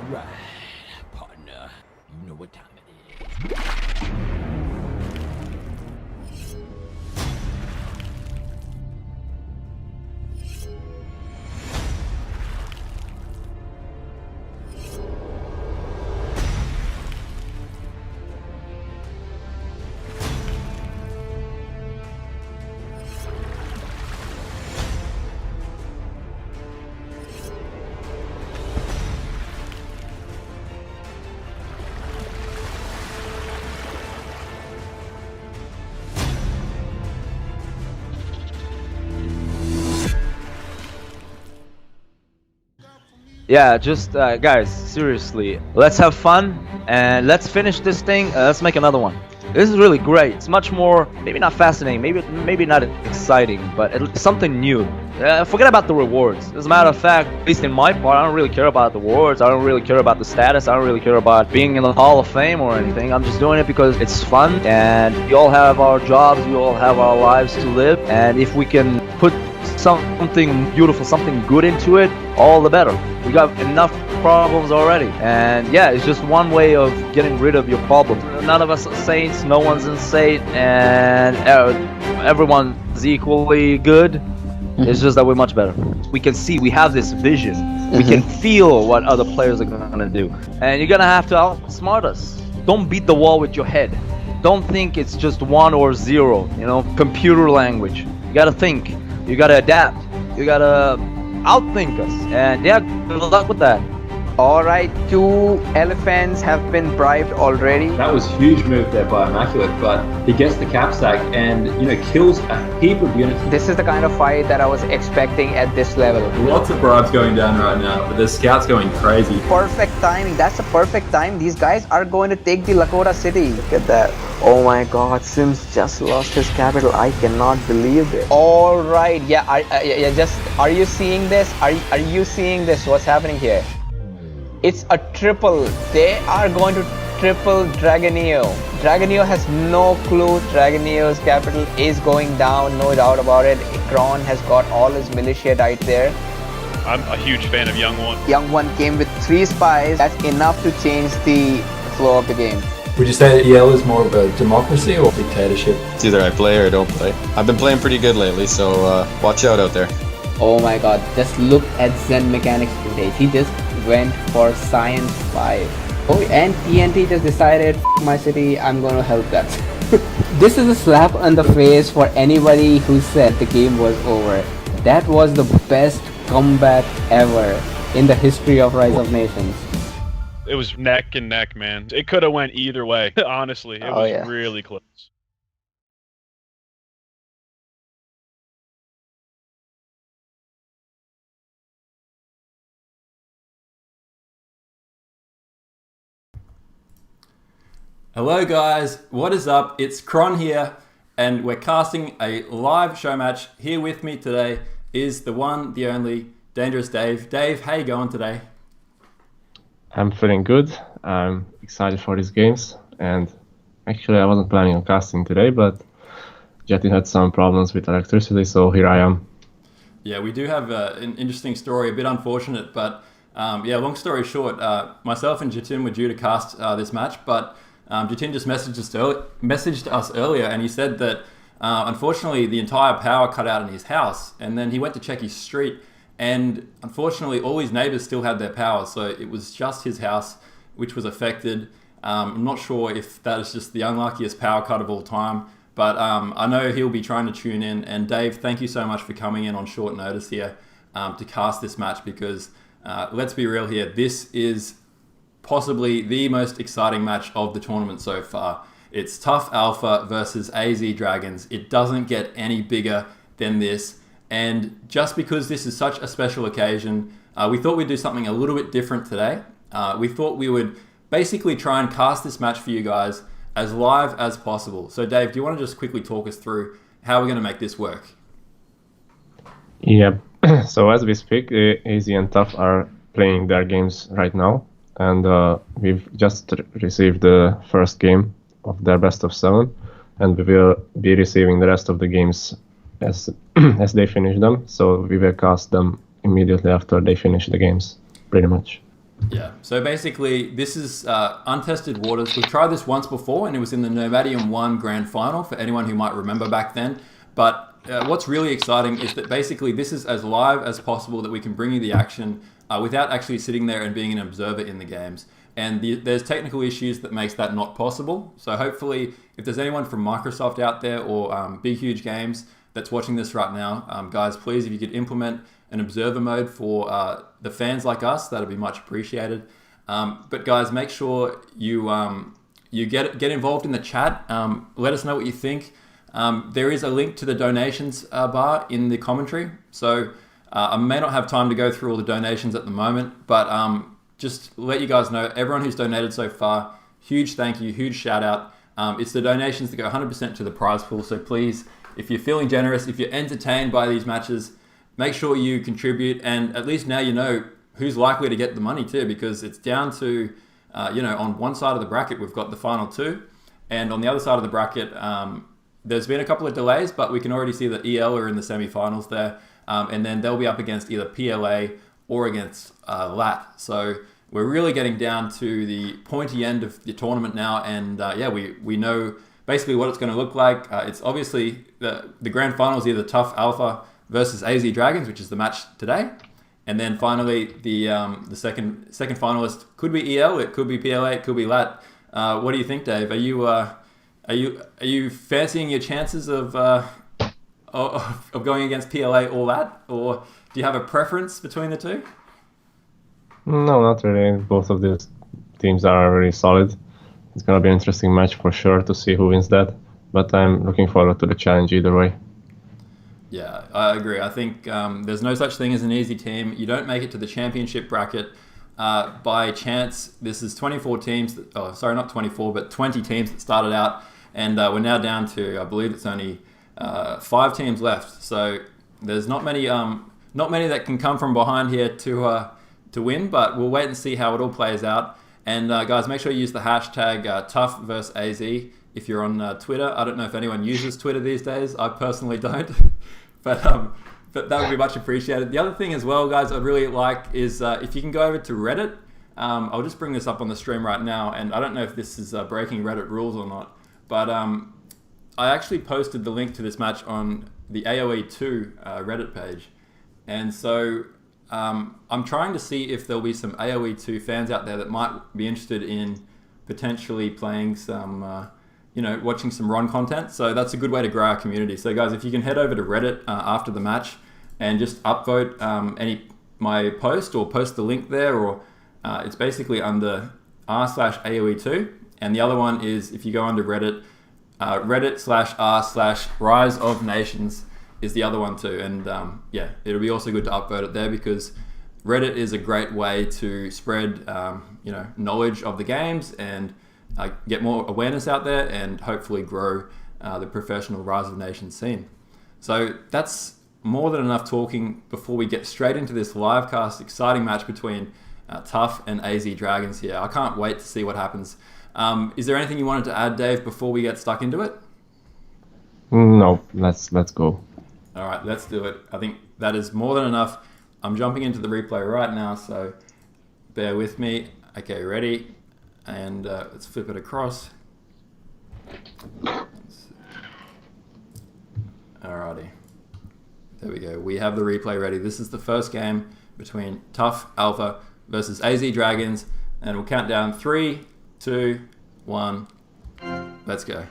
Right, partner. You know what time it is. Yeah, just guys, seriously, let's have fun and let's finish this thing. Let's make another one. This is really great. It's much more, maybe not fascinating, maybe not exciting, but it's something new. Forget about the rewards. As a matter of fact, at least in my part, I don't really care about the rewards. I don't really care about the status. I don't really care about being in the Hall of Fame or anything. I'm just doing it because it's fun, and we all have our jobs, we all have our lives to live, and if we can put something beautiful, something good into it, all the better. We got enough problems already, and yeah, it's just one way of getting rid of your problems. None of us are saints, no one's insane, and everyone's equally good. It's just that we're much better. We can see, we have this vision. We can feel what other players are gonna do, and you're gonna have to outsmart us. Don't beat the wall with your head. Don't think it's just 1 or 0, you know, computer language. You gotta think, you gotta adapt, you gotta outthink us, and yeah, good luck with that. Alright, 2 elephants have been bribed already. That was a huge move there by Immaculate, but he gets the cap stack and, you know, kills a heap of units. This is the kind of fight that I was expecting at this level. Lots of bribes going down right now, but the scouts going crazy. Perfect timing, that's the perfect time. These guys are going to take the Lakota city. Look at that. Oh my god, Sims just lost his capital. I cannot believe it. Alright, yeah, are you seeing this? Are you seeing this? What's happening here? It's a triple. They are going to triple Dragonio. Dragonio has no clue. Dragonio's capital is going down, no doubt about it. Ikron has got all his militia right there. I'm a huge fan of Young One. Young One came with 3 spies. That's enough to change the flow of the game. Would you say that EL is more of a democracy or dictatorship? It's either I play or I don't play. I've been playing pretty good lately, so watch out there. Oh my god, just look at Zen Mechanics today. He just went for Science 5. Oh, and TNT just decided, F my city, I'm gonna help them. This is a slap on the face for anybody who said the game was over. That was the best comeback ever in the history of Rise of Nations. It was neck and neck, man. It could have went either way. Honestly, it was really close. Hello guys, what is up? It's Kron here, and we're casting a live show match. Here with me today is the one, the only, Dangerous Dave. Dave, how you going today? I'm feeling good. I'm excited for these games, and actually I wasn't planning on casting today, but Jetty had some problems with electricity, so here I am. Yeah, we do have an interesting story, a bit unfortunate, but yeah, long story short, myself and Jatin were due to cast this match, but Jatin just messaged us earlier, and he said that unfortunately the entire power cut out in his house, and then he went to check his street, and unfortunately all his neighbors still had their power, so it was just his house which was affected. I'm not sure if that is just the unluckiest power cut of all time, but I know he'll be trying to tune in. And Dave, thank you so much for coming in on short notice here to cast this match, because let's be real here, this is possibly the most exciting match of the tournament so far. It's TUF Alpha versus AZ Dragons. It doesn't get any bigger than this. And just because this is such a special occasion, we thought we'd do something a little bit different today. We thought we would basically try and cast this match for you guys as live as possible. So Dave, do you want to just quickly talk us through how we're going to make this work? Yeah, so as we speak, AZ and TUF are playing their games right now. And we've just received the first game of their best of 7, and we will be receiving the rest of the games as as they finish them. So we will cast them immediately after they finish the games, pretty much. Yeah, so basically this is untested waters. We've tried this once before and it was in the Nomadium 1 Grand Final for anyone who might remember back then. But what's really exciting is that basically this is as live as possible, that we can bring you the action without actually sitting there and being an observer in the games. And there's technical issues that makes that not possible. So hopefully if there's anyone from Microsoft out there or Big Huge Games that's watching this right now, guys, please, if you could implement an observer mode for the fans like us, that'd be much appreciated. But guys, make sure you get involved in the chat. Let us know what you think. There is a link to the donations bar in the commentary. So I may not have time to go through all the donations at the moment, but just let you guys know, everyone who's donated so far, huge thank you, huge shout out. It's the donations that go 100% to the prize pool. So please, if you're feeling generous, if you're entertained by these matches, make sure you contribute. And at least now you know who's likely to get the money too, because it's down to, on one side of the bracket, we've got the final two. And on the other side of the bracket, there's been a couple of delays, but we can already see that EL are in the semi-finals there. And then they'll be up against either PLA or against LAT. So we're really getting down to the pointy end of the tournament now. And we know basically what it's going to look like. It's obviously the grand final is either TUF Alpha versus AZ Dragons, which is the match today. And then finally, the second finalist could be EL, it could be PLA, it could be LAT. What do you think, Dave? Are you fancying your chances of going against PLA or LAT, or do you have a preference between the two? No, not really. Both of these teams are really solid. It's gonna be an interesting match for sure to see who wins that. But I'm looking forward to the challenge either way. Yeah, I agree. I think there's no such thing as an easy team. You don't make it to the championship bracket by chance. This is 24 teams. Not 24, but 20 teams that started out, and we're now down to, I believe it's only 5 teams left. So there's not many that can come from behind here to win. But we'll wait and see how it all plays out. And guys, make sure you use the hashtag TUF versus AZ if you're on Twitter. I don't know if anyone uses Twitter these days. I personally don't. But that would be much appreciated. The other thing as well, guys, I'd really like is if you can go over to Reddit. I'll just bring this up on the stream right now, and I don't know if this is breaking Reddit rules or not, but I actually posted the link to this match on the AOE2 Reddit page, and so I'm trying to see if there'll be some AOE2 fans out there that might be interested in potentially playing some watching some RON content. So that's a good way to grow our community. So guys, if you can head over to Reddit after the match and just upvote my post or post the link there, or it's basically under r/AOE2. And the other one is if you go under Reddit, Reddit/r/Rise of Nations is the other one too. And it'll be also good to upvote it there, because Reddit is a great way to spread knowledge of the games and get more awareness out there and hopefully grow the professional Rise of Nations scene. So that's more than enough talking before we get straight into this live cast exciting match between TUF and AZ Dragons here. I can't wait to see what happens. Is there anything you wanted to add, Dave, before we get stuck into it? No, let's go. All right, let's do it. I think that is more than enough. I'm jumping into the replay right now, so bear with me. Okay, ready? And let's flip it across. Alrighty. There we go. We have the replay ready. This is the first game between TUF Alpha versus AZ Dragons. And we'll count down 3, 2, 1. Let's go.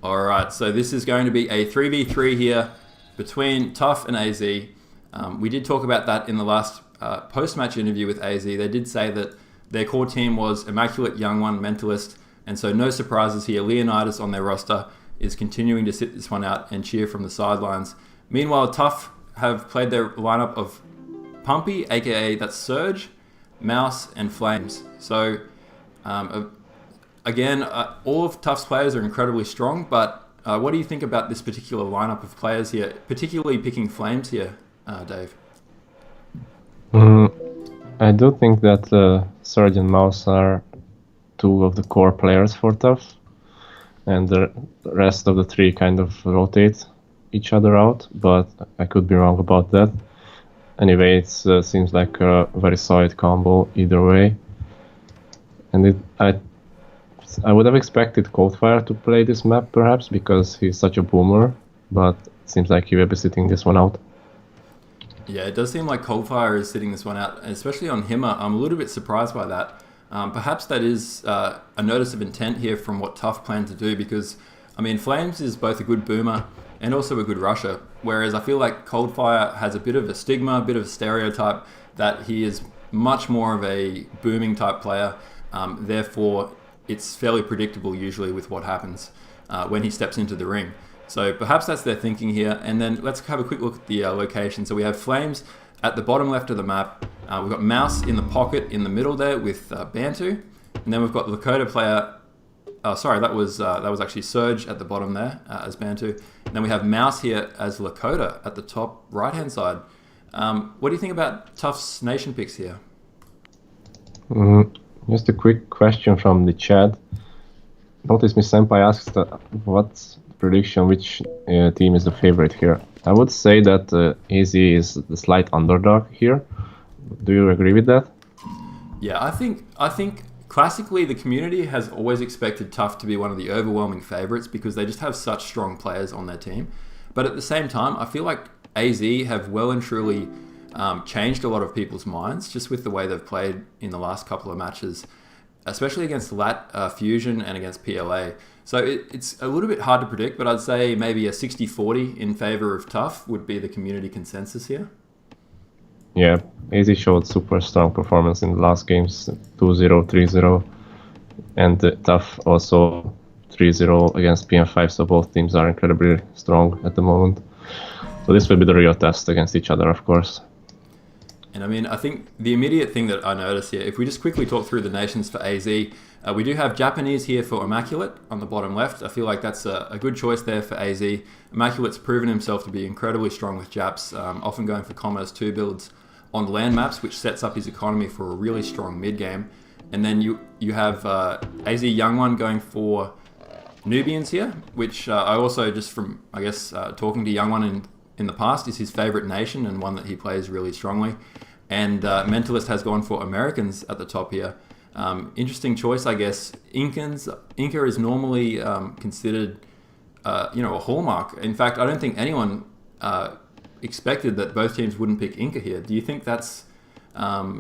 Alright, so this is going to be a 3v3 here between TUF and AZ. We did talk about that in the last post-match interview with AZ. They did say that their core team was Immaculate, Young One, Mentalist, and so no surprises here. Leonidas on their roster is continuing to sit this one out and cheer from the sidelines. Meanwhile, TUF have played their lineup of Pumpy, aka that's Surge, Mouse, and Flames. So again, all of TUF's players are incredibly strong, but what do you think about this particular lineup of players here, particularly picking Flames here, Dave? I do think that Surge and Mouse are 2 of the core players for TUF, and the rest of the 3 kind of rotate each other out, but I could be wrong about that. anyway, it seems like a very solid combo either way. And I would have expected Coldfire to play this map perhaps because he's such a boomer, but it seems like he will be sitting this one out. Yeah, it does seem like Coldfire is sitting this one out, especially on Himmer. I'm a little bit surprised by that. Perhaps that is a notice of intent here from what TUF plan to do, because, I mean, Flames is both a good boomer and also a good rusher, whereas I feel like Coldfire has a bit of a stigma, a bit of a stereotype that he is much more of a booming type player. Therefore, it's fairly predictable usually with what happens when he steps into the ring. So perhaps that's their thinking here. And then let's have a quick look at the location. So we have Flames at the bottom left of the map. We've got Mouse in the pocket in the middle there with Bantu. And then we've got Lakota player. Oh, sorry, that was actually Surge at the bottom there as Bantu. And then we have Mouse here as Lakota at the top right-hand side. What do you think about TUF's nation picks here? Just a quick question from the chat. Notice me Senpai asked what's prediction, which team is the favorite here. I would say that AZ is the slight underdog here. Do you agree with that? Yeah, I think classically the community has always expected TUF to be one of the overwhelming favorites because they just have such strong players on their team. But at the same time, I feel like AZ have well and truly changed a lot of people's minds just with the way they've played in the last couple of matches, especially against Lat Fusion and against PLA. So it's a little bit hard to predict, but I'd say maybe a 60-40 in favor of TUF would be the community consensus here. Yeah, AZ showed super strong performance in the last games, 2-0, 3-0, and TUF also 3-0 against PM5, so both teams are incredibly strong at the moment. So this will be the real test against each other, of course. And I mean, I think the immediate thing that I notice here, if we just quickly talk through the nations for AZ, we do have Japanese here for Immaculate on the bottom left. I feel like that's a good choice there for AZ. Immaculate's proven himself to be incredibly strong with Japs, often going for Commerce 2 builds on land maps, which sets up his economy for a really strong mid-game. And then you have AZ Young One going for Nubians here, which I also just from, I guess, talking to Young One in the past is his favorite nation and one that he plays really strongly. And Mentalist has gone for Americans at the top here. Interesting choice, I guess. Inca is normally considered, a hallmark. In fact, I don't think anyone expected that both teams wouldn't pick Inca here. Do you think that's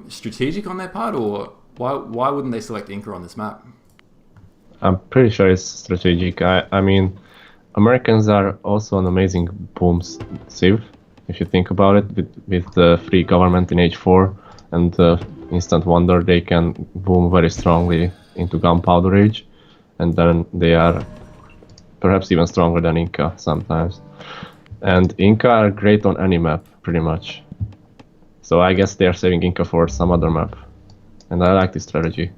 strategic on their part, or why wouldn't they select Inca on this map? I'm pretty sure it's strategic. I mean, Americans are also an amazing boom civ, if you think about it, with the free government in H4 and Instant Wonder, they can boom very strongly into Gunpowder Age, and then they are perhaps even stronger than Inca sometimes. And Inca are great on any map, pretty much. So I guess they are saving Inca for some other map, and I like this strategy.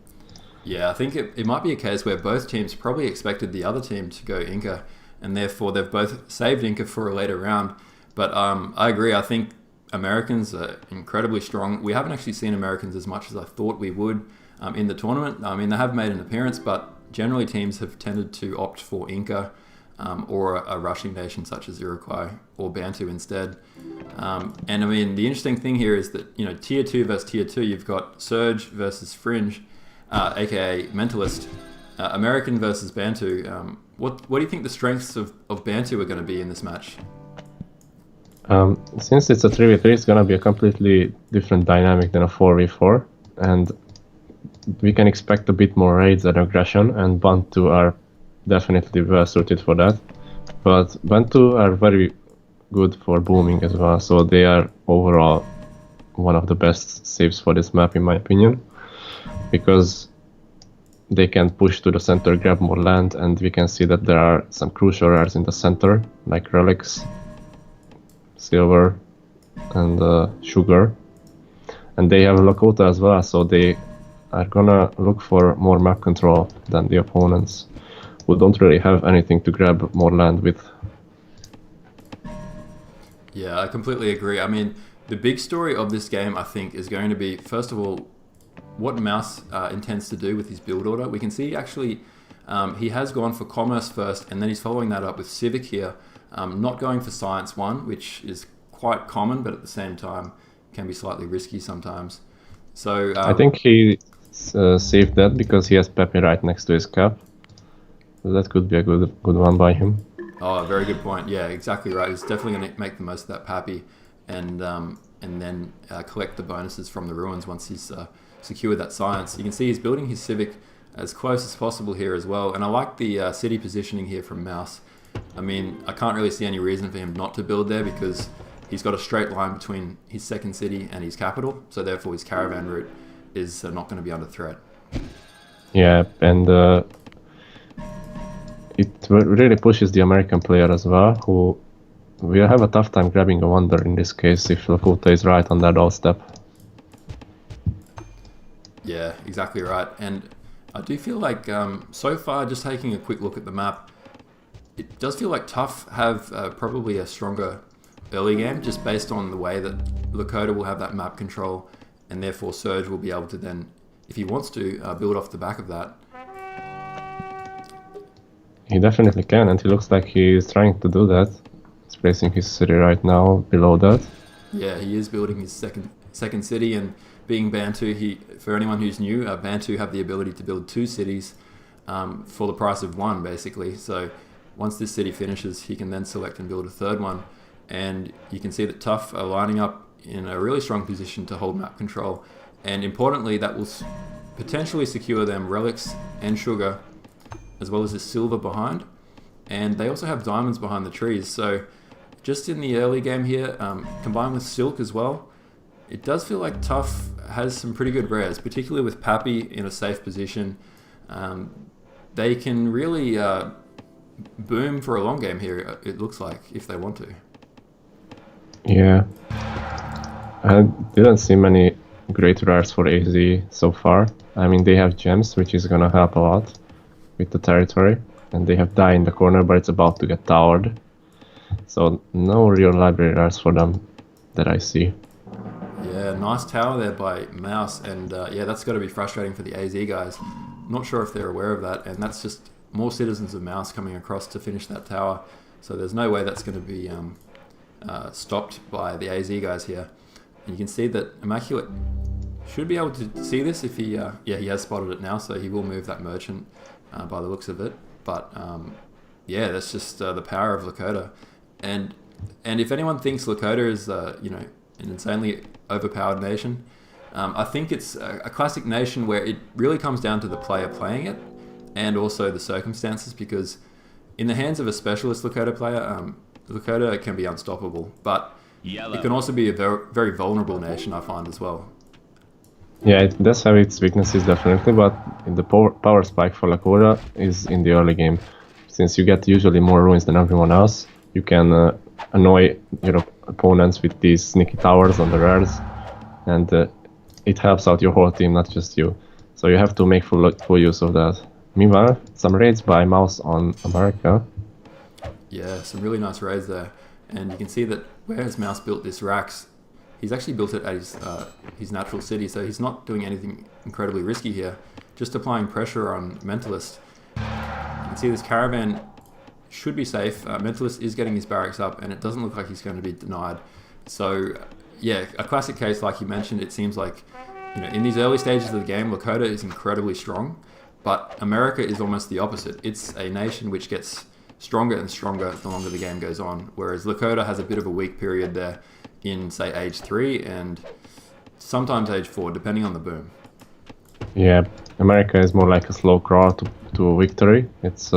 Yeah, I think it might be a case where both teams probably expected the other team to go Inca, and therefore they've both saved Inca for a later round. But I agree, I think Americans are incredibly strong. We haven't actually seen Americans as much as I thought we would in the tournament. I mean, they have made an appearance, but generally teams have tended to opt for Inca or a rushing nation such as Iroquois or Bantu instead. And I mean, the interesting thing here is that, tier 2 versus tier 2, you've got Surge versus Fringe, aka Mentalist, American versus Bantu. What do you think the strengths of Bantu are going to be in this match? Since it's a 3v3, it's going to be a completely different dynamic than a 4v4, and we can expect a bit more raids and aggression, and Bantu are definitely well suited for that. But Bantu are very good for booming as well, so they are overall one of the best saves for this map in my opinion, because they can push to the center, grab more land, and we can see that there are some crucial rares in the center, like relics, silver, and sugar. And they have Lakota as well, so they are gonna look for more map control than the opponents, who don't really have anything to grab more land with. Yeah, I completely agree. I mean, the big story of this game, I think, is going to be, first of all, what Mouse intends to do with his build order. We can see actually he has gone for Commerce first, and then he's following that up with Civic here, not going for Science 1, which is quite common, but at the same time can be slightly risky sometimes. So I think he saved that because he has Pepe right next to his cap. So that could be a good one by him. Oh, very good point. Yeah, exactly right. He's definitely going to make the most of that Pappy and then collect the bonuses from the ruins once he's secured that science. You can see he's building his civic as close as possible here as well. And I like the city positioning here from Mouse. I mean, I can't really see any reason for him not to build there because he's got a straight line between his second city and his capital. So therefore his caravan route is not going to be under threat. Yeah, and it really pushes the American player as well, who will have a tough time grabbing a wonder in this case if Lakota is right on that doorstep. Yeah, exactly right. And I do feel like so far, just taking a quick look at the map, it does feel like TUF have probably a stronger early game just based on the way that Lakota will have that map control, and therefore Surge will be able to then, if he wants to, build off the back of that. He definitely can, and he looks like he is trying to do that. He's placing his city right now below that. Yeah, he is building his second city, and being Bantu, for anyone who's new, Bantu have the ability to build 2 cities for the price of 1, basically. So once this city finishes, he can then select and build a 3rd one. And you can see that TUF are lining up in a really strong position to hold map control. And importantly, that will potentially secure them relics and sugar, as well as the silver behind. And they also have diamonds behind the trees. So just in the early game here, combined with silk as well, it does feel like TUF has some pretty good rares, particularly with Pappy in a safe position. They can really boom for a long game here, it looks like, if they want to. Yeah. I didn't see many great rares for AZ so far. I mean, they have gems, which is gonna help a lot with the territory. And they have die in the corner, but it's about to get towered. So no real library rares for them that I see. Yeah, nice tower there by Mouse, and yeah, that's got to be frustrating for the AZ guys. Not sure if they're aware of that, and that's just more citizens of Mouse coming across to finish that tower. So there's no way that's going to be stopped by the AZ guys here. And you can see that Immaculate should be able to see this if he, yeah, he has spotted it now, so he will move that merchant by the looks of it. But yeah, that's just the power of Lakota. And if anyone thinks Lakota is, you know, an insanely overpowered nation, I think it's a classic nation where it really comes down to the player playing it and also the circumstances, because in the hands of a specialist Lakota player, Lakota can be unstoppable, but it can also be a very, very vulnerable nation, I find, as well. Yeah, it does have its weaknesses, definitely, but the power spike for Lakota is in the early game. Since you get usually more ruins than everyone else, you can annoy your opponents with these sneaky towers on the rares, and it helps out your whole team, not just you. So you have to make full use of that. Meanwhile, some raids by Mouse on America. Yeah, some really nice raids there. And you can see that where has Mouse built this Rax, he's actually built it at his natural city, so he's not doing anything incredibly risky here, just applying pressure on Mentalist. You can see this caravan should be safe. Mentalist is getting his barracks up, and it doesn't look like he's going to be denied. So yeah, a classic case, like you mentioned. It seems like, you know, in these early stages of the game, Lakota is incredibly strong, but America is almost the opposite. It's a nation which gets stronger and stronger the longer the game goes on, whereas Lakota has a bit of a weak period there in, say, age 3 and sometimes age 4, depending on the boom. Yeah, America is more like a slow crawl to a victory. It's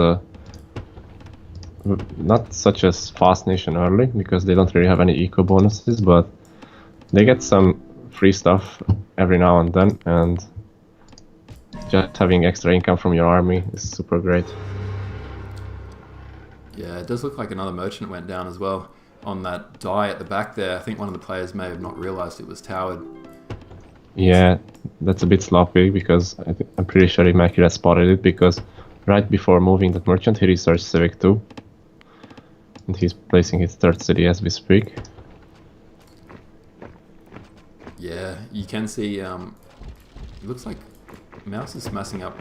not such a fast nation early, because they don't really have any eco bonuses, but they get some free stuff every now and then, and just having extra income from your army is super great. Yeah, it does look like another merchant went down as well on that die at the back there. I think one of the players may have not realized it was towered. Yeah, that's a bit sloppy, because I'm pretty sure Immaculate spotted it, because right before moving that merchant, he researched Civic 2. And he's placing his 3rd city as we speak. Yeah, you can see, it looks like Mouse is messing up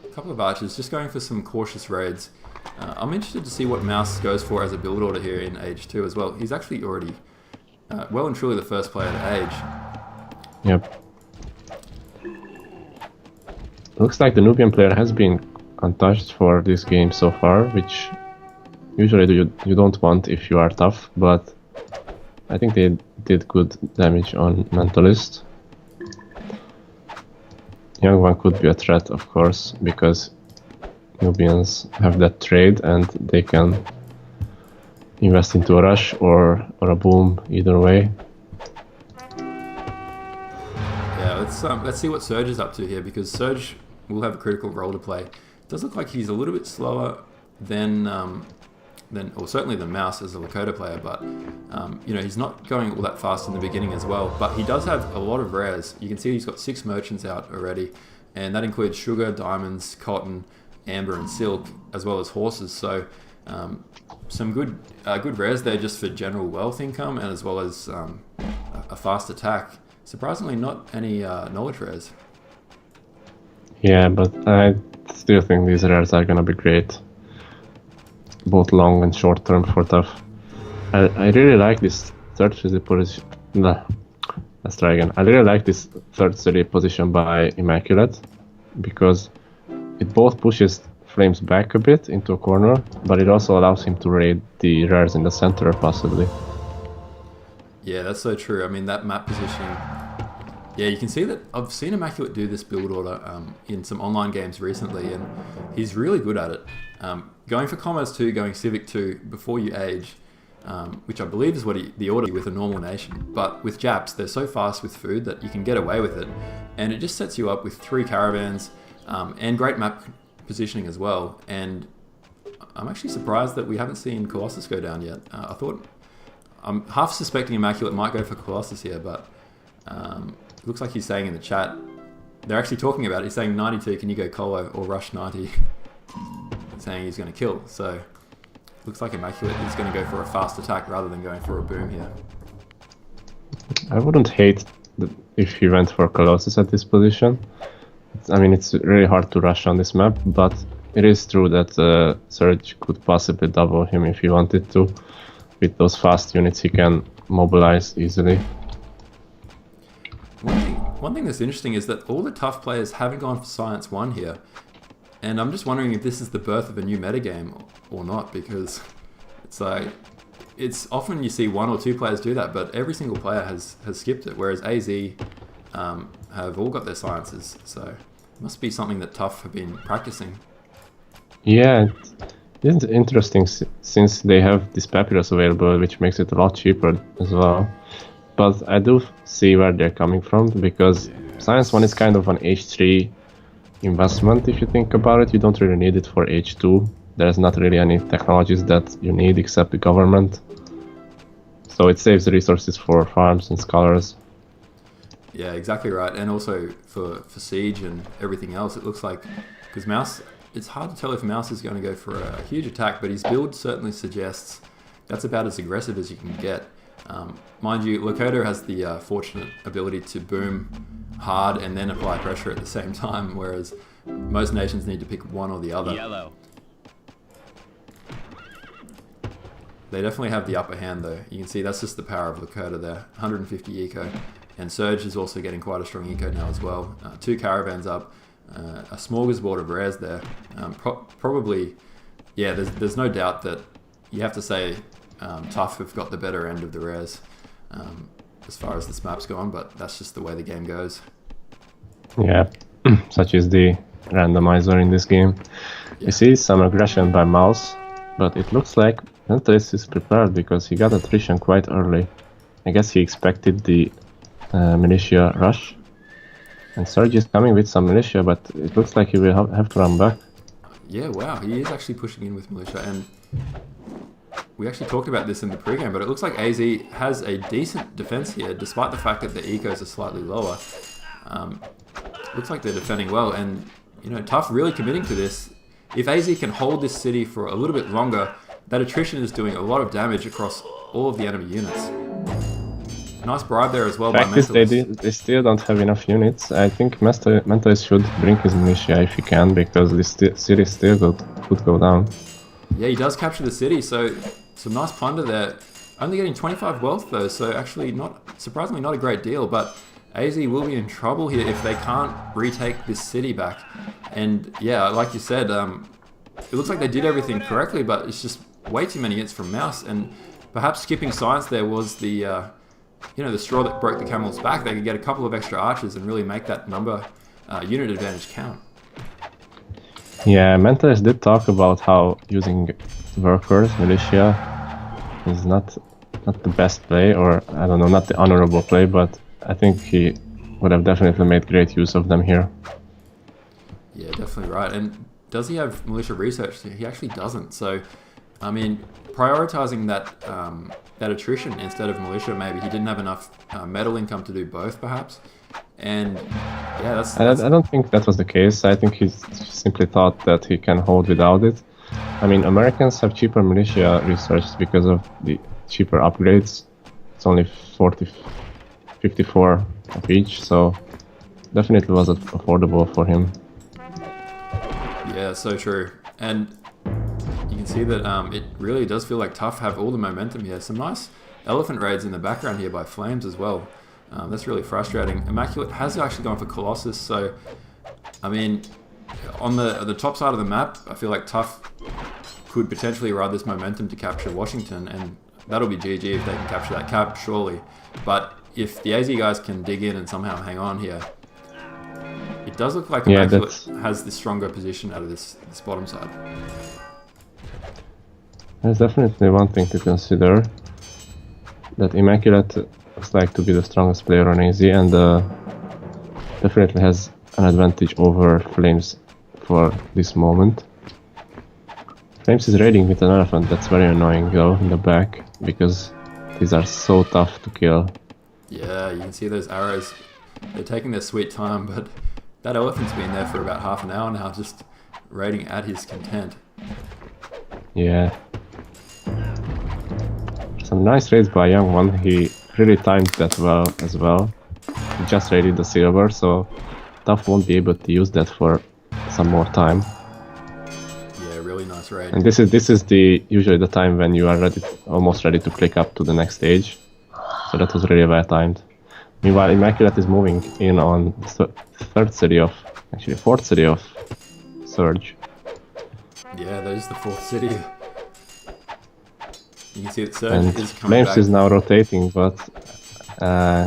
a couple of archers, just going for some cautious raids. I'm interested to see what Mouse goes for as a build order here in age 2 as well. He's actually already well and truly the first player to age. Yep. Looks like the Nubian player has been untouched for this game so far, which usually you don't want if you are tough, but I think they did good damage on Mentalist. Young one could be a threat, of course, because Nubians have that trade and they can invest into a rush or a boom, either way. Yeah, let's see what Surge is up to here, because Surge will have a critical role to play. It does look like he's a little bit slower than or certainly than Mouse as a Lakota player, but you know, he's not going all that fast in the beginning as well. But he does have a lot of rares. You can see he's got 6 merchants out already, and that includes sugar, diamonds, cotton, amber, and silk, as well as horses. So some good rares there just for general wealth income, and as well as a fast attack. Surprisingly, not any knowledge rares. Yeah, but I still think these rares are gonna be great, both long and short term for TUF. I really like this third city position. Let's try again. I really like this third city position by Immaculate, because it both pushes Flames back a bit into a corner, but it also allows him to raid the rares in the center possibly. Yeah, that's so true. I mean, that map positioning. Yeah, you can see that I've seen Immaculate do this build order in some online games recently, and he's really good at it. Going for Commerce 2, going Civic 2 before you age, which I believe is what the order with a normal nation. But with Japs, they're so fast with food that you can get away with it, and it just sets you up with 3 caravans and great map positioning as well. And I'm actually surprised that we haven't seen Colossus go down yet. I'm half suspecting Immaculate might go for Colossus here, but looks like he's saying in the chat, they're actually talking about it. He's saying 92, can you go Colo or Rush 90? Saying he's going to kill. So looks like Immaculate is going to go for a fast attack rather than going for a boom here. I wouldn't hate if he went for Colossus at this position. I mean, it's really hard to rush on this map, but it is true that Surge could possibly double him if he wanted to. With those fast units, he can mobilize easily. One thing that's interesting is that all the TUF players haven't gone for Science 1 here. And I'm just wondering if this is the birth of a new metagame or not, because it's like, it's often you see 1 or 2 players do that, but every single player has skipped it, whereas AZ have all got their sciences, so it must be something that TUF have been practicing. Yeah, it's interesting since they have this Papyrus available, which makes it a lot cheaper as well. But I do see where they're coming from, because Science 1 is kind of an H3 investment. If you think about it, you don't really need it for H2. There's not really any technologies that you need except the government. So it saves resources for farms and scholars. Yeah, exactly right. And also for Siege and everything else, it looks like, because Mouse, it's hard to tell if Mouse is going to go for a huge attack, but his build certainly suggests that's about as aggressive as you can get. Mind you, Lakota has the fortunate ability to boom hard and then apply pressure at the same time, whereas most nations need to pick one or the other. Yellow. They definitely have the upper hand though. You can see that's just the power of Lakota there. 150 eco. And Surge is also getting quite a strong eco now as well. 2 caravans up. A smorgasbord of rares there. Probably, yeah, there's no doubt that you have to say TUF have got the better end of the rares as far as this map's gone, but that's just the way the game goes. Yeah, such is the randomizer in this game. Yeah. You see some aggression by Mouse, but it looks like Mentalist is prepared because he got attrition quite early. I guess he expected the militia rush. And Surge is coming with some militia, but it looks like he will have to run back. Yeah, wow, he is actually pushing in with militia, and we actually talked about this in the pregame, but it looks like AZ has a decent defense here, despite the fact that the ecos are slightly lower. Looks like they're defending well, and you know, TUF really committing to this. If AZ can hold this city for a little bit longer, that attrition is doing a lot of damage across all of the enemy units. Nice bribe there as well by Mentalist. They still don't have enough units. I think Mentalist should bring his militia if he can, because this city still could go down. Yeah, he does capture the city, so some nice plunder there. Only getting 25 wealth though, so actually surprisingly not a great deal, but AZ will be in trouble here if they can't retake this city back. And yeah, like you said, it looks like they did everything correctly, but it's just way too many hits from Mouse, and perhaps skipping science there was the the straw that broke the camel's back. They could get a couple of extra archers and really make that number unit advantage count. Yeah, Mentalist did talk about how using workers, militia, is not the best play, or I don't know, not the honorable play, but I think he would have definitely made great use of them here. Yeah, definitely right. And does he have militia research? He actually doesn't. So, I mean, prioritizing that attrition instead of militia, maybe he didn't have enough metal income to do both, perhaps. And yeah, that's I don't think that was the case. I think he simply thought that he can hold without it. I mean, Americans have cheaper militia research because of the cheaper upgrades. It's only 54 of each, so definitely was affordable for him. Yeah, so true. And you can see that it really does feel like TUF have all the momentum here. Some nice elephant raids in the background here by Flames as well. That's really frustrating. Immaculate has actually gone for Colossus, so I mean, on the top side of the map, I feel like TUF could potentially ride this momentum to capture Washington, and that'll be GG if they can capture that cap, surely. But if the AZ guys can dig in and somehow hang on here, it does look like Immaculate has the stronger position out of this bottom side. There's definitely one thing to consider, that Immaculate looks like to be the strongest player on AZ, and definitely has an advantage over Flames for this moment. Flames is raiding with an elephant. That's very annoying though in the back, because these are so tough to kill. Yeah, you can see those arrows. They're taking their sweet time, but that elephant's been there for about half an hour now, just raiding at his content. Yeah. Some nice raids by Young One. He really timed that well as well. He just raided the silver, so TUF won't be able to use that for some more time. Yeah, really nice raid. And this is usually the time when you are almost ready to click up to the next stage. So that was really well timed. Meanwhile, Immaculate is moving in on the fourth city of Surge. Yeah, that is the fourth city. You can see that Surge is coming Flames back. is now rotating, but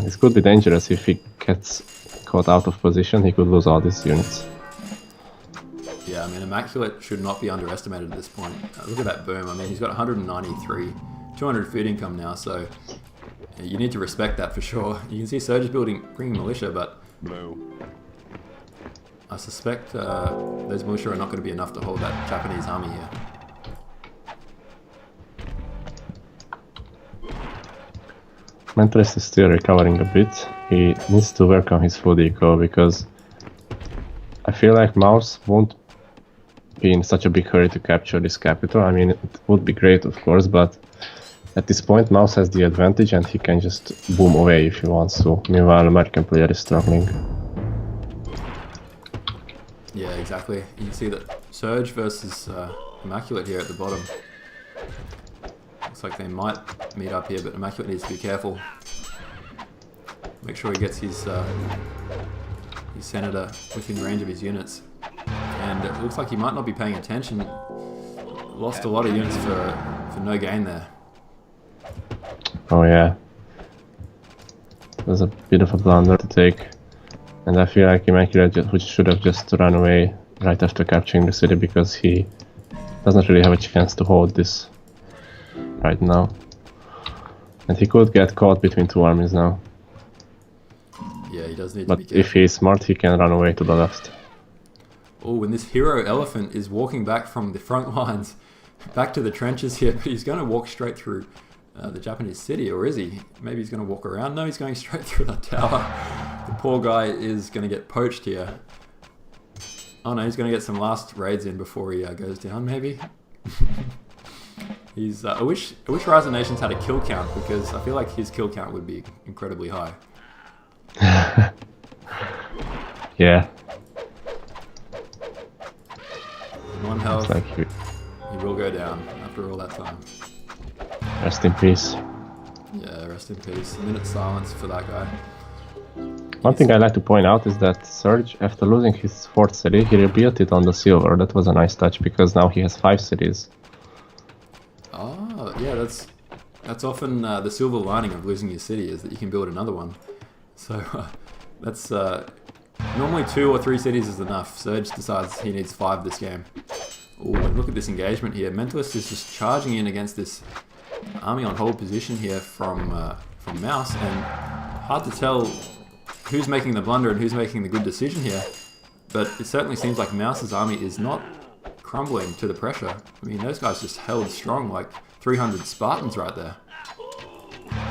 this could be dangerous if he gets caught out of position. He could lose all these units. Yeah, I mean, Immaculate should not be underestimated at this point. Look at that boom. I mean, he's got 193, 200 food income now, so you need to respect that for sure. You can see Surge is bringing militia, but I suspect those militia are not going to be enough to hold that Japanese army here. Mentalist is still recovering a bit. He needs to work on his food eco, because I feel like Mouse won't be in such a big hurry to capture this capital. I mean, it would be great, of course, but at this point Mouse has the advantage and he can just boom away if he wants to. Meanwhile, American player is struggling. Yeah, exactly. You can see that Surge versus Immaculate here at the bottom. Looks like they might meet up here, but Immaculate needs to be careful. Make sure he gets his senator within range of his units. And it looks like he might not be paying attention. Lost a lot of units for no gain there. Oh yeah. It was a bit of a blunder to take. And I feel like Immaculate should have just run away right after capturing the city, because he doesn't really have a chance to hold this right now. And he could get caught between two armies now. Yeah, he does need but to be careful. If he's smart, he can run away to the left. Oh, and this hero elephant is walking back from the front lines back to the trenches here, but he's going to walk straight through the Japanese city, or is he? Maybe he's going to walk around. No, he's going straight through the tower. The poor guy is going to get poached here. Oh no, he's going to get some last raids in before he goes down, maybe? He's. I wish Rise of Nations had a kill count, because I feel like his kill count would be incredibly high. Yeah. One health. Like he will go down after all that time. Rest in peace. Yeah, rest in peace. A minute's silence for that guy. One thing I'd like to point out is that Surge, after losing his 4th city, he rebuilt it on the silver. That was a nice touch because now he has 5 cities. Oh, yeah, that's often the silver lining of losing your city is that you can build another one. So that's normally 2 or 3 cities is enough. Surge decides he needs 5 this game. Oh, and look at this engagement here. Mentalist is just charging in against this army on hold position here from Mouse, and hard to tell who's making the blunder and who's making the good decision here. But it certainly seems like Mouse's army is not crumbling to the pressure. I mean, those guys just held strong, like 300 Spartans right there.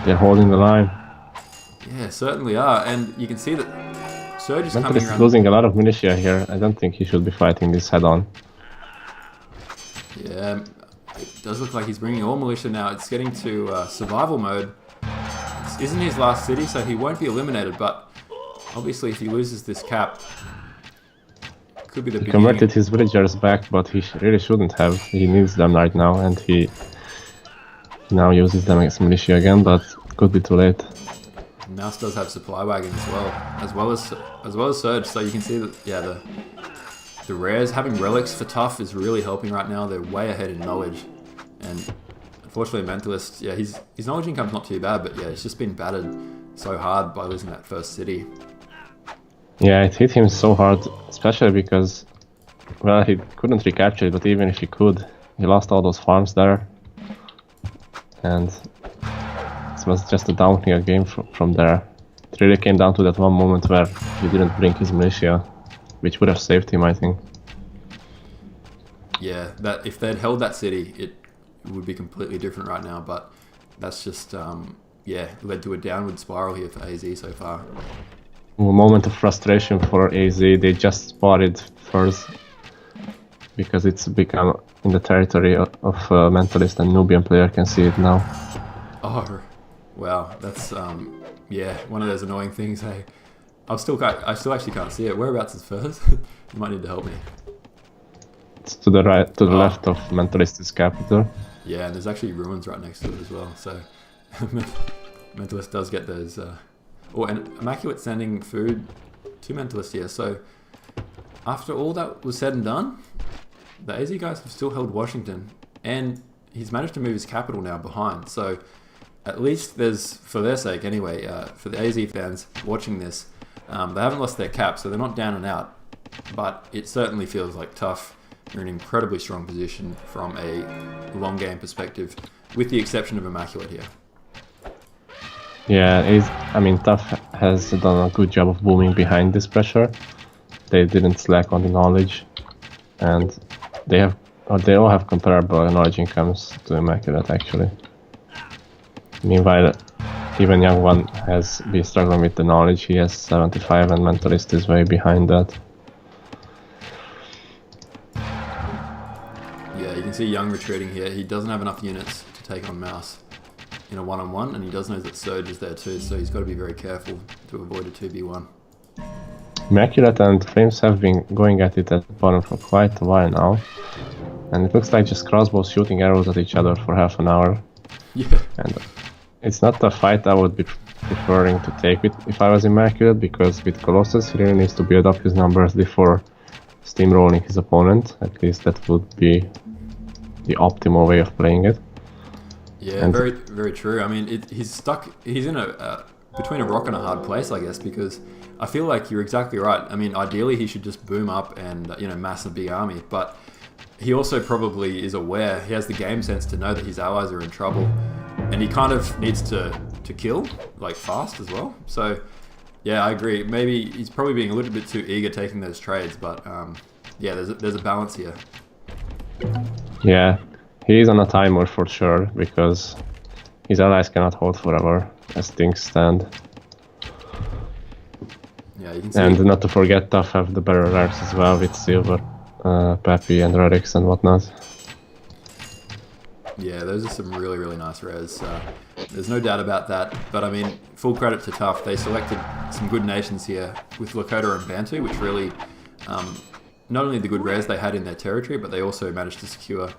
They're holding the line. Yeah, certainly are. And you can see that Surge is coming Mentalist around. is losing a lot of militia here. I don't think he should be fighting this head-on. Yeah, it does look like he's bringing all militia now. It's getting to survival mode. This isn't his last city, so he won't be eliminated, but obviously if he loses this cap, it could be the beginning. He converted his villagers back, but he really shouldn't have. He needs them right now, and he now uses them as militia again, but could be too late. Mouse does have supply wagon as well as Surge, so you can see that, yeah, the rares, having relics for TUF is really helping right now. They're way ahead in knowledge, and unfortunately Mentalist, yeah, his knowledge income's not too bad, but yeah, he's just been battered so hard by losing that first city. Yeah, it hit him so hard, especially because, well, he couldn't recapture it, but even if he could, he lost all those farms there. And it was just a downhill game from there. It really came down to that one moment where he didn't bring his militia, which would have saved him, I think. Yeah, that if they'd held that city, it would be completely different right now, but that's just, yeah, led to a downward spiral here for AZ so far. A moment of frustration for AZ. They just spotted first because it's become in the territory of Mentalist, and Nubian player can see it now. Oh, wow, that's yeah, one of those annoying things. Hey, I still actually can't see it. Whereabouts is Furs? You might need to help me. It's to the right, to the left of Mentalist's capital. Yeah, and there's actually ruins right next to it as well. So Mentalist does get those. Oh, and Immaculate sending food to Mentalist here. So after all that was said and done, the AZ guys have still held Washington, and he's managed to move his capital now behind. So at least there's, for their sake anyway, for the AZ fans watching this, they haven't lost their cap, so they're not down and out. But it certainly feels like TUF are in an incredibly strong position from a long game perspective, with the exception of Immaculate here. Yeah, I mean, TUF has done a good job of booming behind this pressure. They didn't slack on the knowledge, and they all have comparable knowledge incomes to Immaculate actually. Meanwhile, even Young One has been struggling with the knowledge. He has 75 and Mentalist is way behind that. Yeah, you can see Young retreating here. He doesn't have enough units to take on Mouse in a one-on-one, and he does know that Surge is there too, so he's got to be very careful to avoid a 2v1. Immaculate and Flames have been going at it at the bottom for quite a while now, and it looks like just crossbows shooting arrows at each other for half an hour. Yeah. And it's not a fight I would be preferring to take with if I was Immaculate, because with Colossus he really needs to build up his numbers before steamrolling his opponent. At least that would be the optimal way of playing it. Yeah, and very, very true. I mean, he's stuck. He's in between a rock and a hard place, I guess, because I feel like you're exactly right. I mean, ideally he should just boom up and mass a big army, but he also probably is aware. He has the game sense to know that his allies are in trouble, and he kind of needs to kill like fast as well. So yeah, I agree. Maybe he's probably being a little bit too eager taking those trades, but yeah, there's a balance here. Yeah. He is on a timer for sure, because his allies cannot hold forever, as things stand. Yeah, you can see. And not to forget, TUF have the better rares as well, with Silver, Peppy and Relics and whatnot. Yeah, those are some really, really nice rares. There's no doubt about that. But I mean, full credit to TUF. They selected some good nations here with Lakota and Bantu, which really, not only the good rares they had in their territory, but they also managed to secure,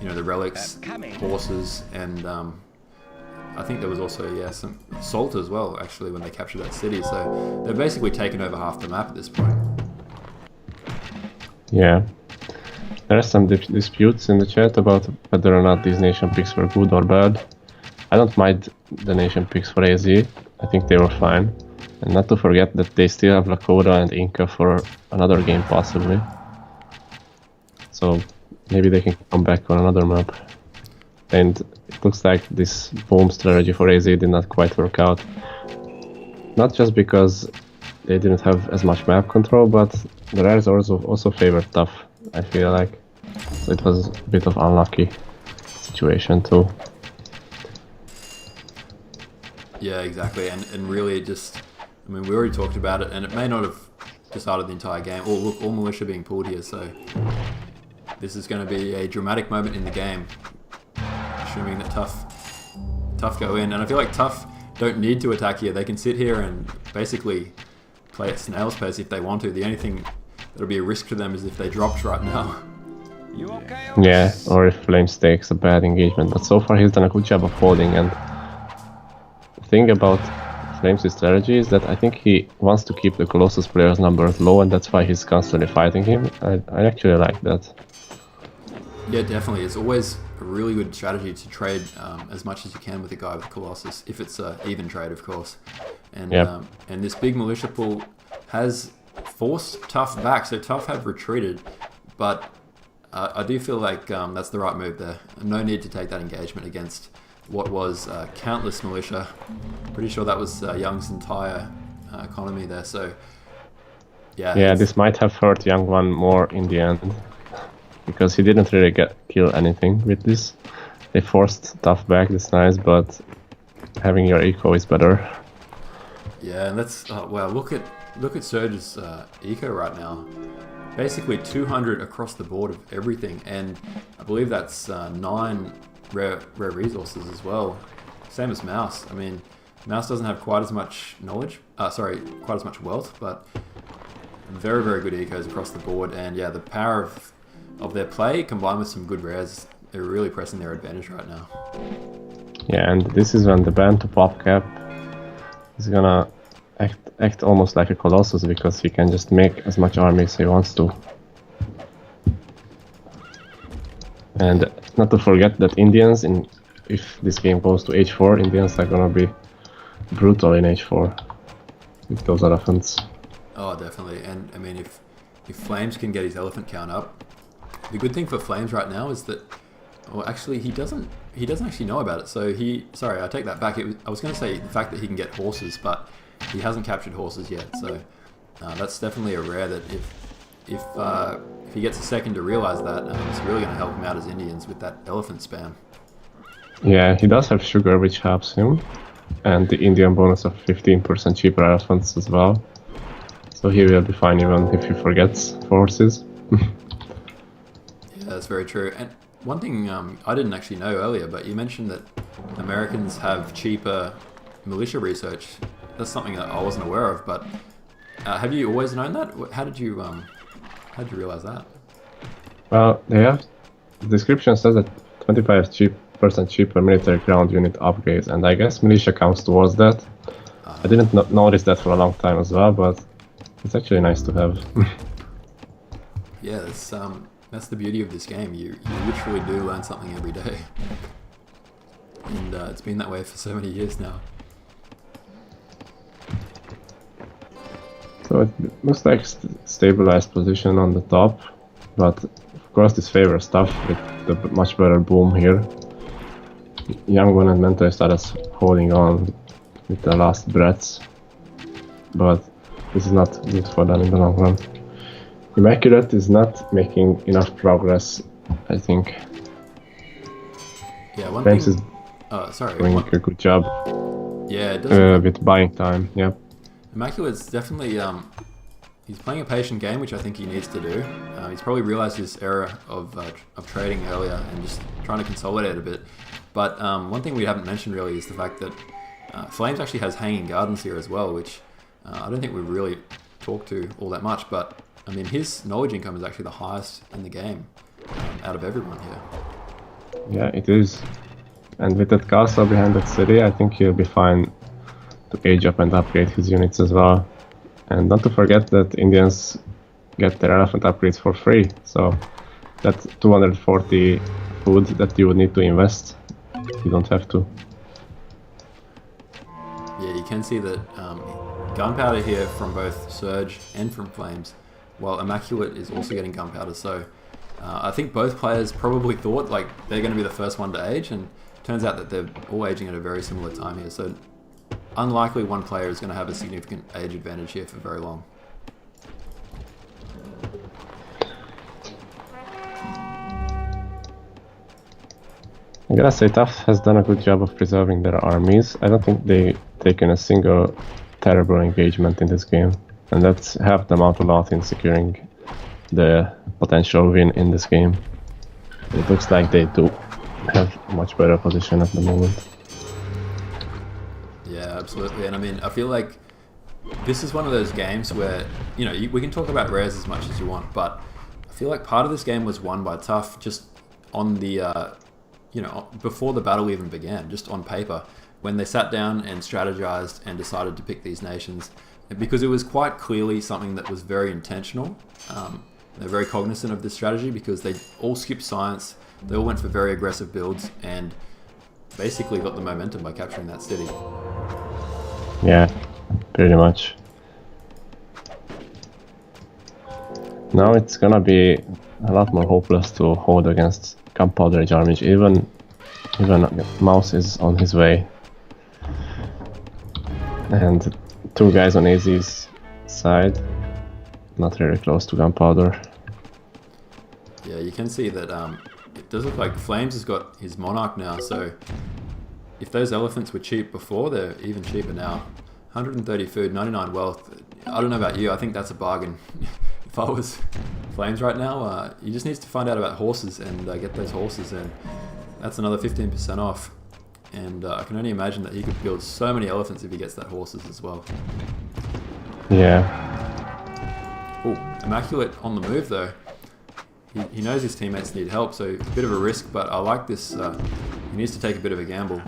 the relics, horses, and I think there was also, yeah, some salt as well, actually, when they captured that city. So they've basically taken over half the map at this point. Yeah. There are some disputes in the chat about whether or not these nation picks were good or bad. I don't mind the nation picks for AZ. I think they were fine. And not to forget that they still have Lakota and Inca for another game possibly. So maybe they can come back on another map. And it looks like this boom strategy for AZ did not quite work out. Not just because they didn't have as much map control, but the rares also favored TUF, I feel like. So it was a bit of unlucky situation too. Yeah, exactly. And really just, I mean, we already talked about it, and it may not have decided the entire game. Oh, look, all militia being pulled here, so this is going to be a dramatic moment in the game. Assuming that TUF go in, and I feel like TUF don't need to attack here. They can sit here and basically play at snail's pace if they want to. The only thing that'll be a risk to them is if they dropped right now. Yeah, or if Flames takes a bad engagement. But so far he's done a good job of holding, and the thing about Flames' strategy is that I think he wants to keep the Colossus players' numbers low, and that's why he's constantly fighting him. I actually like that. Yeah, definitely. It's always a really good strategy to trade as much as you can with a guy with Colossus, if it's an even trade, of course. And Yep. And this big militia pool has forced TUF back, so TUF have retreated, but I do feel like that's the right move there. No need to take that engagement against what was countless militia. Pretty sure that was Young's entire economy there, so yeah. Yeah, this might have hurt Young One more in the end, because he didn't really kill anything with this. They forced TUF back, that's nice, but having your eco is better. Yeah, and that's wow. Look at Surge's eco right now. Basically 200 across the board of everything, and I believe that's 9 rare resources as well. Same as Mouse. I mean, Mouse doesn't have quite as much knowledge. Quite as much wealth, but very, very good ecos across the board. And yeah, the power of their play combined with some good rares, they're really pressing their advantage right now. Yeah, and this is when the Bantu pop cap is gonna act almost like a Colossus, because he can just make as much army as he wants to. And not to forget that Indians, if this game goes to H4, Indians are gonna be brutal in H4 with those elephants. Oh, definitely. And I mean, if Flames can get his elephant count up, the good thing for Flames right now is that, well, actually he doesn't actually know about it. So sorry, I take that back. I was going to say the fact that he can get horses, but he hasn't captured horses yet. So that's definitely a rare that if he gets a second to realize that, it's really going to help him out as Indians with that elephant spam. Yeah, he does have sugar, which helps him, and the Indian bonus of 15% cheaper elephants as well. So he will be fine even if he forgets horses. Yeah, that's very true. And one thing I didn't actually know earlier, but you mentioned that Americans have cheaper militia research. That's something that I wasn't aware of, but have you always known that? How did you realize that? Well, the description says that 25% cheaper military ground unit upgrades, and I guess militia counts towards that. I didn't notice that for a long time as well, but it's actually nice to have. Yeah, that's the beauty of this game. You literally do learn something every day, and it's been that way for so many years now. So it looks like stabilized position on the top, but of course this favors TUF with the much better boom here. Young One and Mentor started holding on with the last breaths, but this is not good for them in the long run. Immaculate is not making enough progress, I think. Yeah, one Flames thing. is Sorry. doing a good job. Yeah, it does. With buying time. Yeah. Immaculate's definitely he's playing a patient game, which I think he needs to do. He's probably realized his error of trading earlier and just trying to consolidate a bit. But one thing we haven't mentioned really is the fact that Flames actually has Hanging Gardens here as well, which I don't think we've really talked to all that much. But I mean, his knowledge income is actually the highest in the game out of everyone here. Yeah, it is. And with that castle behind that city, I think he'll be fine to age up and upgrade his units as well. And not to forget that Indians get their elephant upgrades for free. So that's 240 food that you would need to invest. You don't have to. Yeah, you can see that gunpowder here from both Surge and from Flames, while Immaculate is also getting gunpowder. So I think both players probably thought like they're going to be the first one to age, and turns out that they're all aging at a very similar time here. So unlikely one player is going to have a significant age advantage here for very long. I gotta say, TUF has done a good job of preserving their armies. I don't think they've taken a single terrible engagement in this game, and that's helped them out a lot in securing the potential win in this game. It looks like they do have a much better position at the moment. Yeah, absolutely. And I mean, I feel like this is one of those games where, you know, we can talk about rares as much as you want, but I feel like part of this game was won by TUF just on the, you know, before the battle even began, just on paper, when they sat down and strategized and decided to pick these nations, because it was quite clearly something that was very intentional. They're very cognizant of this strategy because they all skipped science, they all went for very aggressive builds, and basically got the momentum by capturing that city. Yeah, pretty much. Now it's gonna be a lot more hopeless to hold against gunpowder age armies. Even Mouse is on his way. And two guys on AZ's side, not very close to gunpowder. Yeah, you can see that it does look like Flames has got his Monarch now, so if those elephants were cheap before, they're even cheaper now. 130 food, 99 wealth. I don't know about you, I think that's a bargain. If I was Flames right now, he just needs to find out about horses and get those horses in. That's another 15% off. And I can only imagine that he could build so many elephants if he gets that horses as well. Yeah. Oh, Immaculate on the move though. He knows his teammates need help, so a bit of a risk, but I like this. He needs to take a bit of a gamble.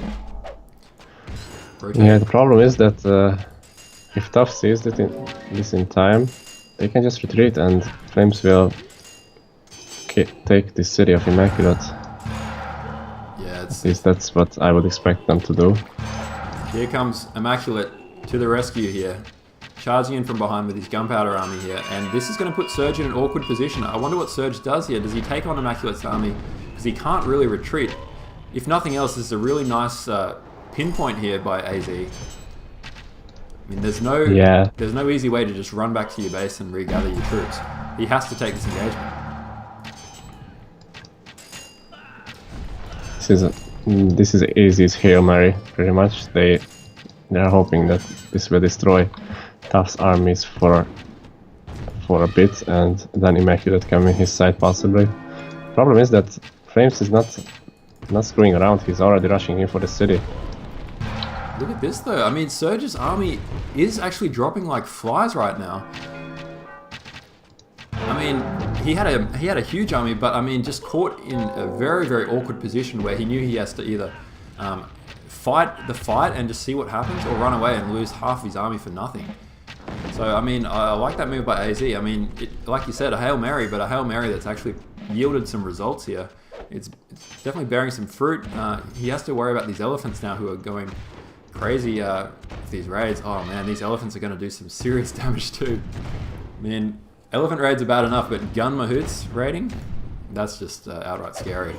Yeah, the problem is that if TUF sees this in time, they can just retreat and Flames will take the city of Immaculate. Yeah, at least that's what I would expect them to do. Here comes Immaculate to the rescue here. Charging in from behind with his gunpowder army here, and this is going to put Surge in an awkward position. I wonder what Surge does here. Does he take on Immaculate's army? Because he can't really retreat. If nothing else, this is a really nice pinpoint here by AZ. I mean, there's no easy way to just run back to your base and regather your troops. He has to take this engagement. This is AZ's Hail Mary, pretty much. They're hoping that this will destroy TUF's armies for a bit, and then Immaculate come in his side possibly. Problem is that Flames is not screwing around. He's already rushing in for the city. Look at this though. I mean, Surge's army is actually dropping like flies right now. I mean, he had a huge army, but I mean, just caught in a very, very awkward position where he knew he has to either fight the fight and just see what happens, or run away and lose half of his army for nothing. So, I mean, I like that move by AZ. I mean, like you said, a Hail Mary, but a Hail Mary that's actually yielded some results here. It's definitely bearing some fruit. He has to worry about these elephants now who are going crazy with these raids. Oh man, these elephants are going to do some serious damage too. I mean, elephant raids are bad enough, but gun mahouts raiding? That's just outright scary.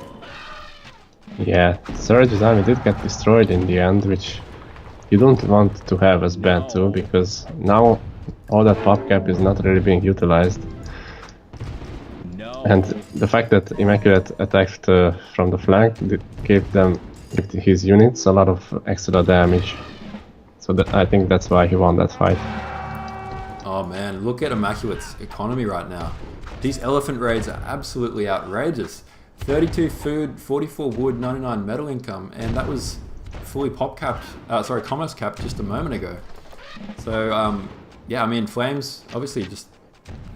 Yeah, Surge's army did get destroyed in the end, which you don't want to have as Bantu, because now all that pop cap is not really being utilized. And the fact that Immaculate attacked from the flank gave his units a lot of extra damage. So I think that's why he won that fight. Oh man, look at Immaculate's economy right now. These elephant raids are absolutely outrageous. 32 food, 44 wood, 99 metal income, and that was fully commerce capped just a moment ago. So yeah, I mean, Flames obviously just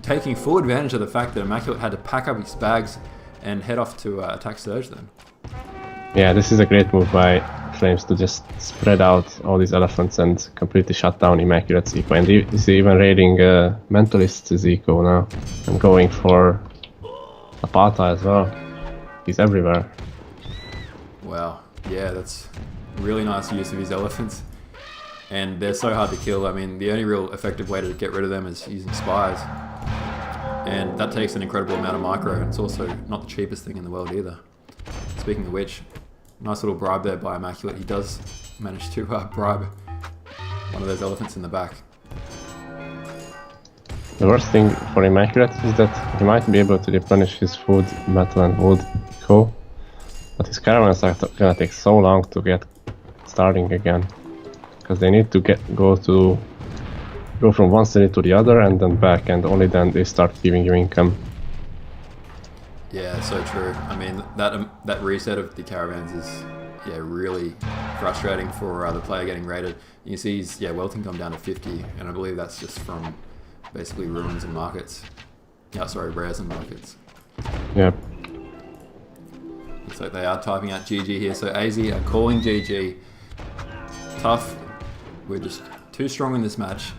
taking full advantage of the fact that Immaculate had to pack up his bags and head off to attack Surge then. Yeah, this is a great move by Flames to just spread out all these elephants and completely shut down Immaculate's eco. And he's even raiding Mentalist's eco now and going for Apata as well. He's everywhere. Wow. Yeah, that's really nice use of his elephants. And they're so hard to kill. I mean, the only real effective way to get rid of them is using spies. And that takes an incredible amount of micro, and it's also not the cheapest thing in the world either. Speaking of which, nice little bribe there by Immaculate. He does manage to bribe one of those elephants in the back. The worst thing for Immaculate is that he might be able to replenish his food, metal and wood eco, but his caravans are gonna take so long to get starting again, because they need to go from one city to the other and then back, and only then they start giving you income. Yeah, so true. I mean, that reset of the caravans is really frustrating for the player getting raided. You can see his wealth income down to 50, and I believe that's just from basically ruins and markets. Yeah, sorry, rares and markets. Yep. Looks like they are typing out GG here. So AZ are calling GG. TUF, we're just too strong in this match.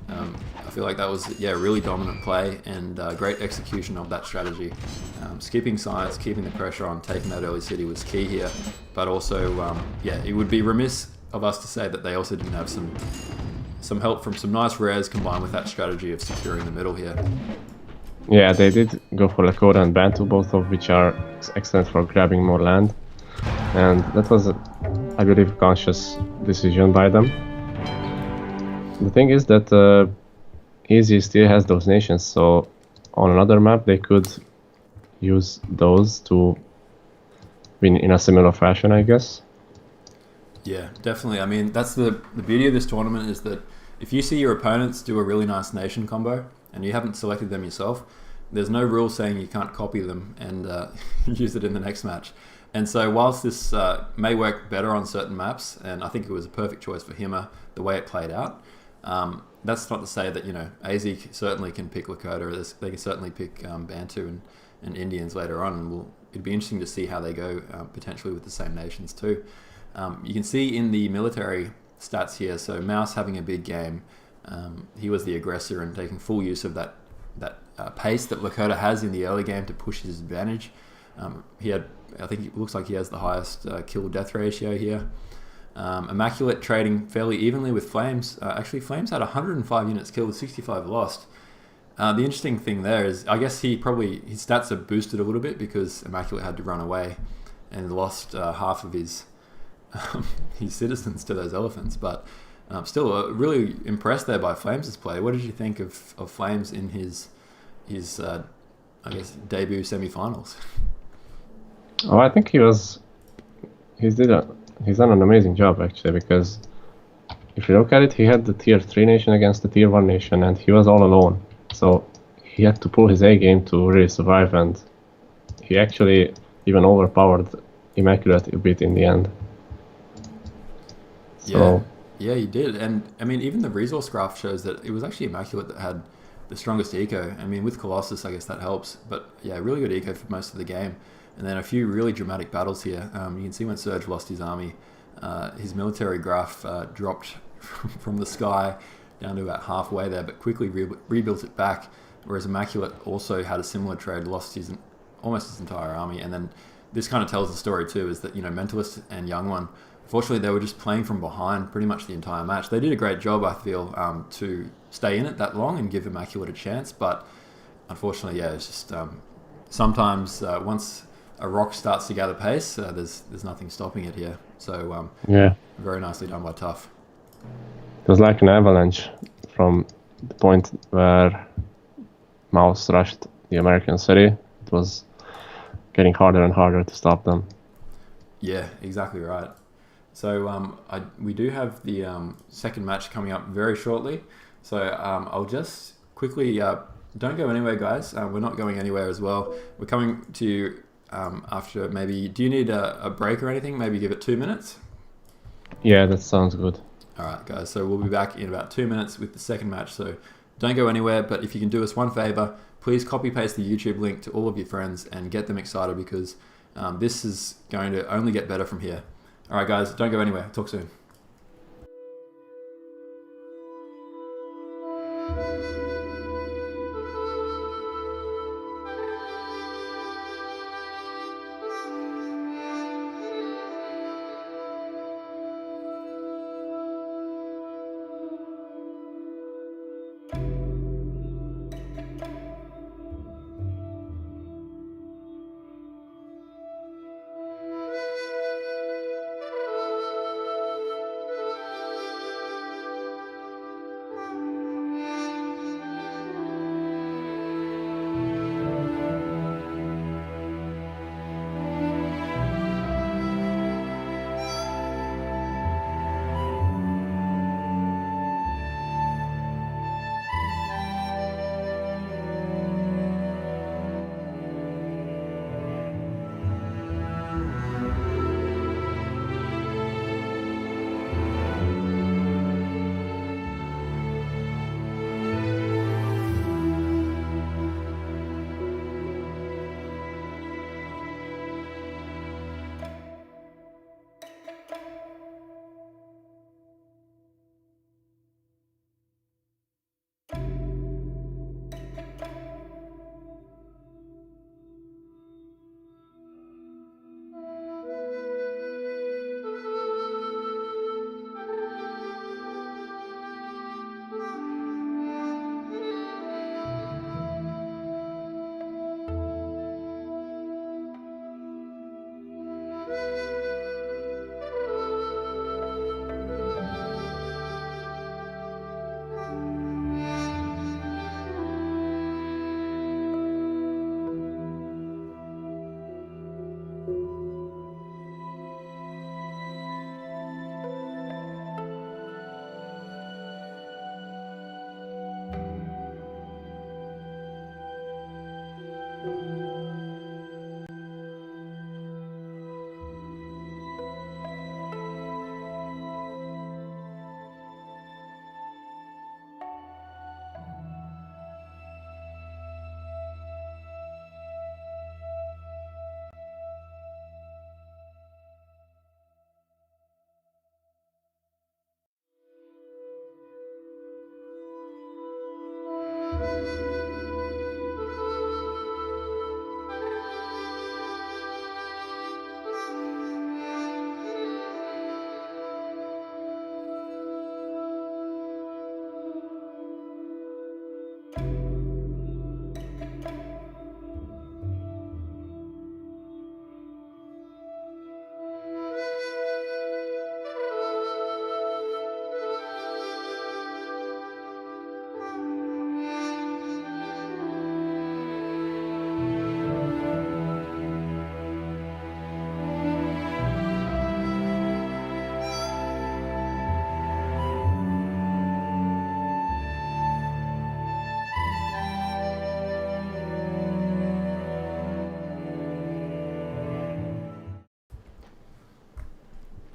I feel like that was a really dominant play and great execution of that strategy. Skipping science, keeping the pressure on, taking that early city was key here. But also, it would be remiss of us to say that they also didn't have some help from some nice rares combined with that strategy of securing the middle here. Yeah, they did go for Lakota and Bantu, both of which are excellent for grabbing more land. And that was, I believe, a conscious decision by them. The thing is that Easy still has those nations, so on another map they could use those to win in a similar fashion, I guess. Yeah, definitely. I mean, that's the beauty of this tournament, is that if you see your opponents do a really nice nation combo and you haven't selected them yourself, there's no rule saying you can't copy them and use it in the next match. And so whilst this may work better on certain maps, and I think it was a perfect choice for Hima, the way it played out, that's not to say that, AZ certainly can pick Lakota. They can certainly pick Bantu and Indians later on, and it'd be interesting to see how they go potentially with the same nations too. You can see in the military stats here, so Mouse having a big game, he was the aggressor and taking full use of that pace that Lakota has in the early game to push his advantage. I think it looks like he has the highest kill-death ratio here. Immaculate trading fairly evenly with Flames. Actually, Flames had 105 units killed, 65 lost. The interesting thing there is, I guess his stats are boosted a little bit because Immaculate had to run away and lost half of his citizens to those elephants. But still, really impressed there by Flames' play. What did you think of Flames in his I guess debut semi-finals? Oh, I think he's done an amazing job actually, because if you look at it, he had the tier 3 nation against the tier 1 nation and he was all alone. So he had to pull his A game to really survive, and he actually even overpowered Immaculate a bit in the end. So, yeah, he did. And I mean, even the resource graph shows that it was actually Immaculate that had the strongest eco. I mean, with Colossus, I guess that helps. But yeah, really good eco for most of the game. And then a few really dramatic battles here. You can see when Surge lost his army, his military graph dropped from the sky down to about halfway there, but quickly rebuilt it back. Whereas Immaculate also had a similar trade, lost almost his entire army. And then this kind of tells the story too, is that, Mentalist and Young One, unfortunately, they were just playing from behind pretty much the entire match. They did a great job, I feel, to stay in it that long and give Immaculate a chance. But unfortunately, it's just sometimes once a rock starts to gather pace, there's nothing stopping it here. So very nicely done by TUF. It was like an avalanche from the point where Mouse rushed the American city. It was getting harder and harder to stop them. Yeah, exactly right. So we do have the second match coming up very shortly. So I'll just quickly, don't go anywhere, guys. We're not going anywhere as well. We're coming to you after maybe, do you need a break or anything? Maybe give it 2 minutes? Yeah, that sounds good. All right, guys. So we'll be back in about 2 minutes with the second match. So don't go anywhere. But if you can do us one favor, please copy paste the YouTube link to all of your friends and get them excited, because this is going to only get better from here. All right, guys, don't go anywhere. Talk soon.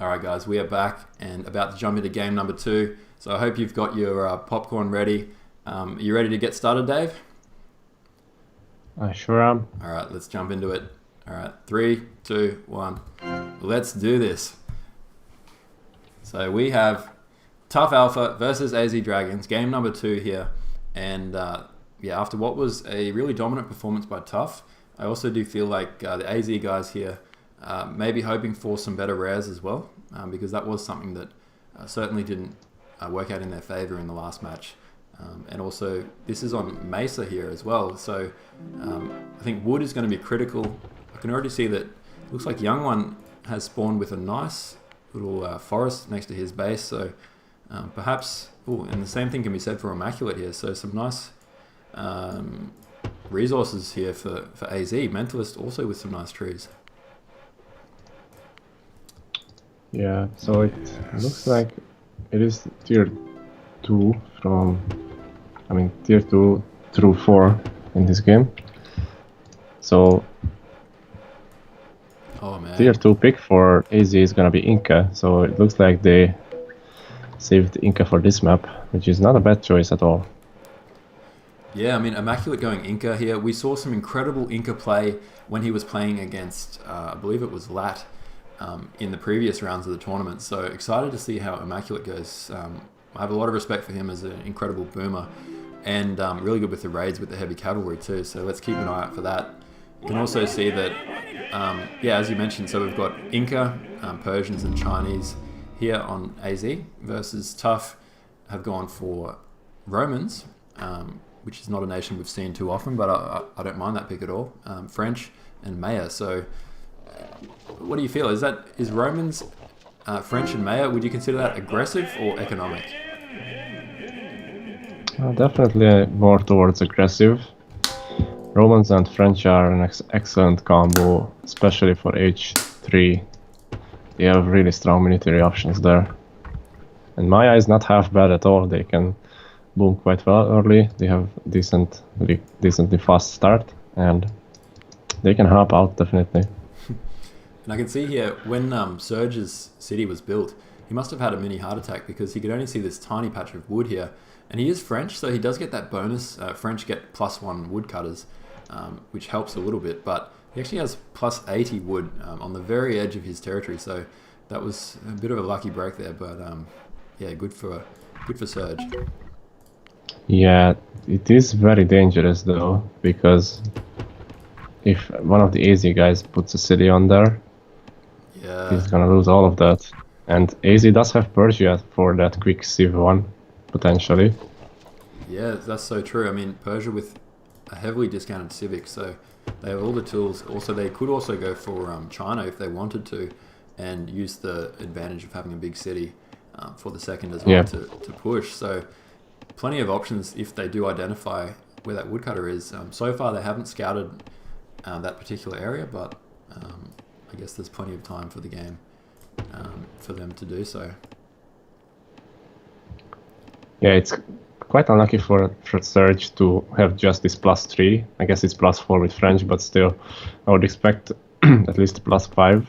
Alright guys, we are back and about to jump into game number 2. So I hope you've got your popcorn ready. Are you ready to get started, Dave? I sure am. Alright, let's jump into it. Alright, 3, 2, 1. Let's do this. So we have TUF Alpha versus AZ Dragons, game number 2 here. And yeah, after what was a really dominant performance by TUF, I also do feel like the AZ guys here maybe hoping for some better rares as well, because that was something that certainly didn't work out in their favor in the last match. And also, this is on Mesa here as well, so I think wood is going to be critical. I can already see that it looks like Young One has spawned with a nice little forest next to his base, so perhaps, and the same thing can be said for Immaculate here, so some nice resources here for AZ. Mentalist also with some nice trees. Yeah, so it looks like it is tier 2 from, I mean tier 2 through 4 in this game. So tier 2 pick for AZ is gonna be Inca, so it looks like they saved Inca for this map, which is not a bad choice at all. Yeah, I mean, Immaculate going Inca here. We saw some incredible Inca play when he was playing against, I believe it was Lat, in the previous rounds of the tournament. So excited to see how Immaculate goes. I have a lot of respect for him as an incredible boomer, and really good with the raids with the heavy cavalry too. So let's keep an eye out for that. You can also see that, yeah, as you mentioned, so we've got Inca, Persians and Chinese here on AZ versus TUF have gone for Romans, which is not a nation we've seen too often, but I don't mind that pick at all. French and Maya. So what do you feel? Is Romans, French and Maya, would you consider that aggressive or economic? Definitely more towards aggressive. Romans and French are an excellent combo, especially for H3. They have really strong military options there. And Maya is not half bad at all. They can boom quite well early. They have decently fast start, and they can help out definitely. And I can see here, when Serge's city was built, he must have had a mini heart attack because he could only see this tiny patch of wood here. And he is French, so he does get that bonus. French get +1 woodcutters, which helps a little bit, but he actually has +80 wood on the very edge of his territory. So that was a bit of a lucky break there, but yeah, good for Serge. Yeah, it is very dangerous though, because if one of the AZ guys puts a city on there, he's gonna lose all of that. And AZ does have Persia for that quick Civ 1, potentially. Yeah, that's so true. I mean, Persia with a heavily discounted civic, so they have all the tools. Also, they could also go for China if they wanted to, and use the advantage of having a big city for the second as well, to push. So plenty of options if they do identify where that woodcutter is. So far, they haven't scouted that particular area, but I guess there's plenty of time for the game for them to do so. Yeah, it's quite unlucky for Serge to have just this +3. I guess it's +4 with French, but still, I would expect at least +5.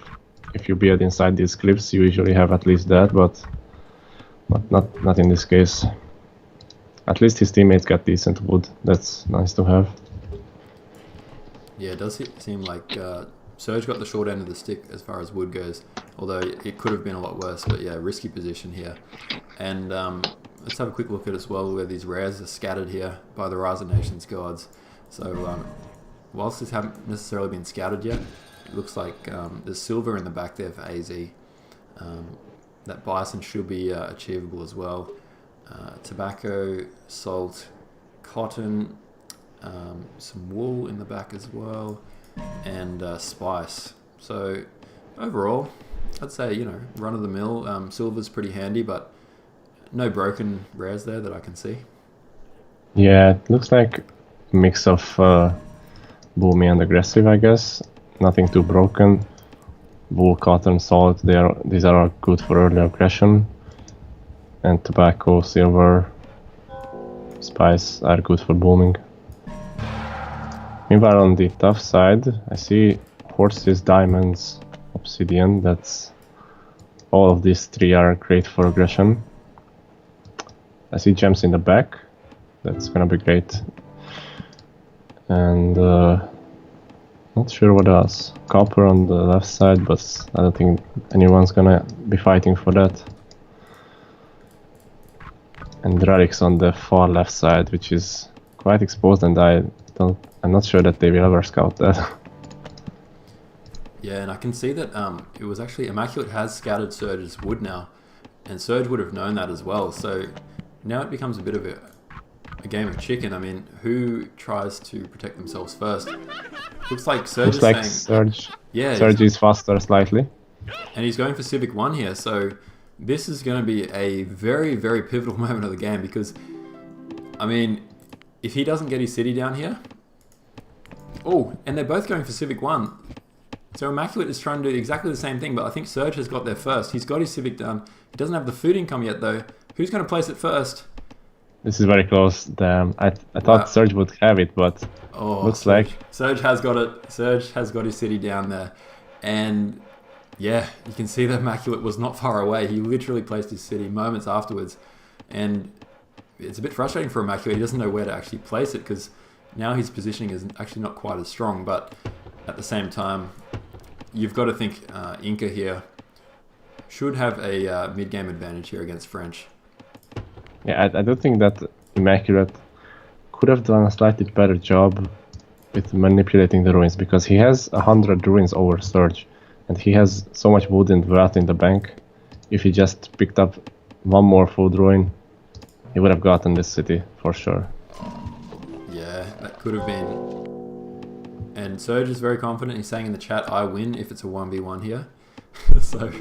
If you build inside these cliffs, you usually have at least that, but not in this case. At least his teammates got decent wood. That's nice to have. Yeah, it does seem like Serge got the short end of the stick as far as wood goes, although it could have been a lot worse. But yeah, risky position here. And let's have a quick look at as well where these rares are scattered here by the Rasa Nation's gods. So whilst this haven't necessarily been scouted yet, it looks like there's silver in the back there for AZ. That bison should be achievable as well. Tobacco, salt, cotton, some wool in the back as well, and spice. So overall, I'd say, you know, run of the mill. Silver's pretty handy, but no broken rares there that I can see. Yeah, it looks like a mix of boomy and aggressive, I guess. Nothing too broken. Wool, cotton, salt, these are all good for early aggression. And tobacco, silver, spice are good for booming. Meanwhile, on the TUF side, I see horses, diamonds, obsidian. All of these three are great for aggression. I see gems in the back. That's gonna be great. And not sure what else. Copper on the left side, but I don't think anyone's gonna be fighting for that. And relics on the far left side, which is quite exposed, and I'm not sure that they will ever scout that. Yeah, and I can see that it was actually Immaculate has scouted Surge's wood now, and Surge would have known that as well. So now it becomes a bit of a game of chicken. I mean, who tries to protect themselves first? Looks like Surge is saying... Surge. Yeah, Surge is faster slightly. And he's going for Civic 1 here, so this is going to be a very, very pivotal moment of the game because, I mean, if he doesn't get his city down here... Oh, and they're both going for Civic 1. So Immaculate is trying to do exactly the same thing, but I think Surge has got there first. He's got his Civic done. He doesn't have the food income yet, though. Who's going to place it first? This is very close. Damn, I thought Surge would have it, but looks like... Surge has got it. Surge has got his city down there. And yeah, you can see that Immaculate was not far away. He literally placed his city moments afterwards. And it's a bit frustrating for Immaculate. He doesn't know where to actually place it because now his positioning is actually not quite as strong. But at the same time, you've got to think Inca here should have a mid-game advantage here against French. Yeah, I do think that Immaculate could have done a slightly better job with manipulating the ruins, because he has 100 ruins over Surge, and he has so much wood and wrath in the bank. If he just picked up one more food ruin, he would have gotten this city for sure. Yeah, that could have been. And Surge is very confident. He's saying in the chat, "I win if it's a 1v1 here." So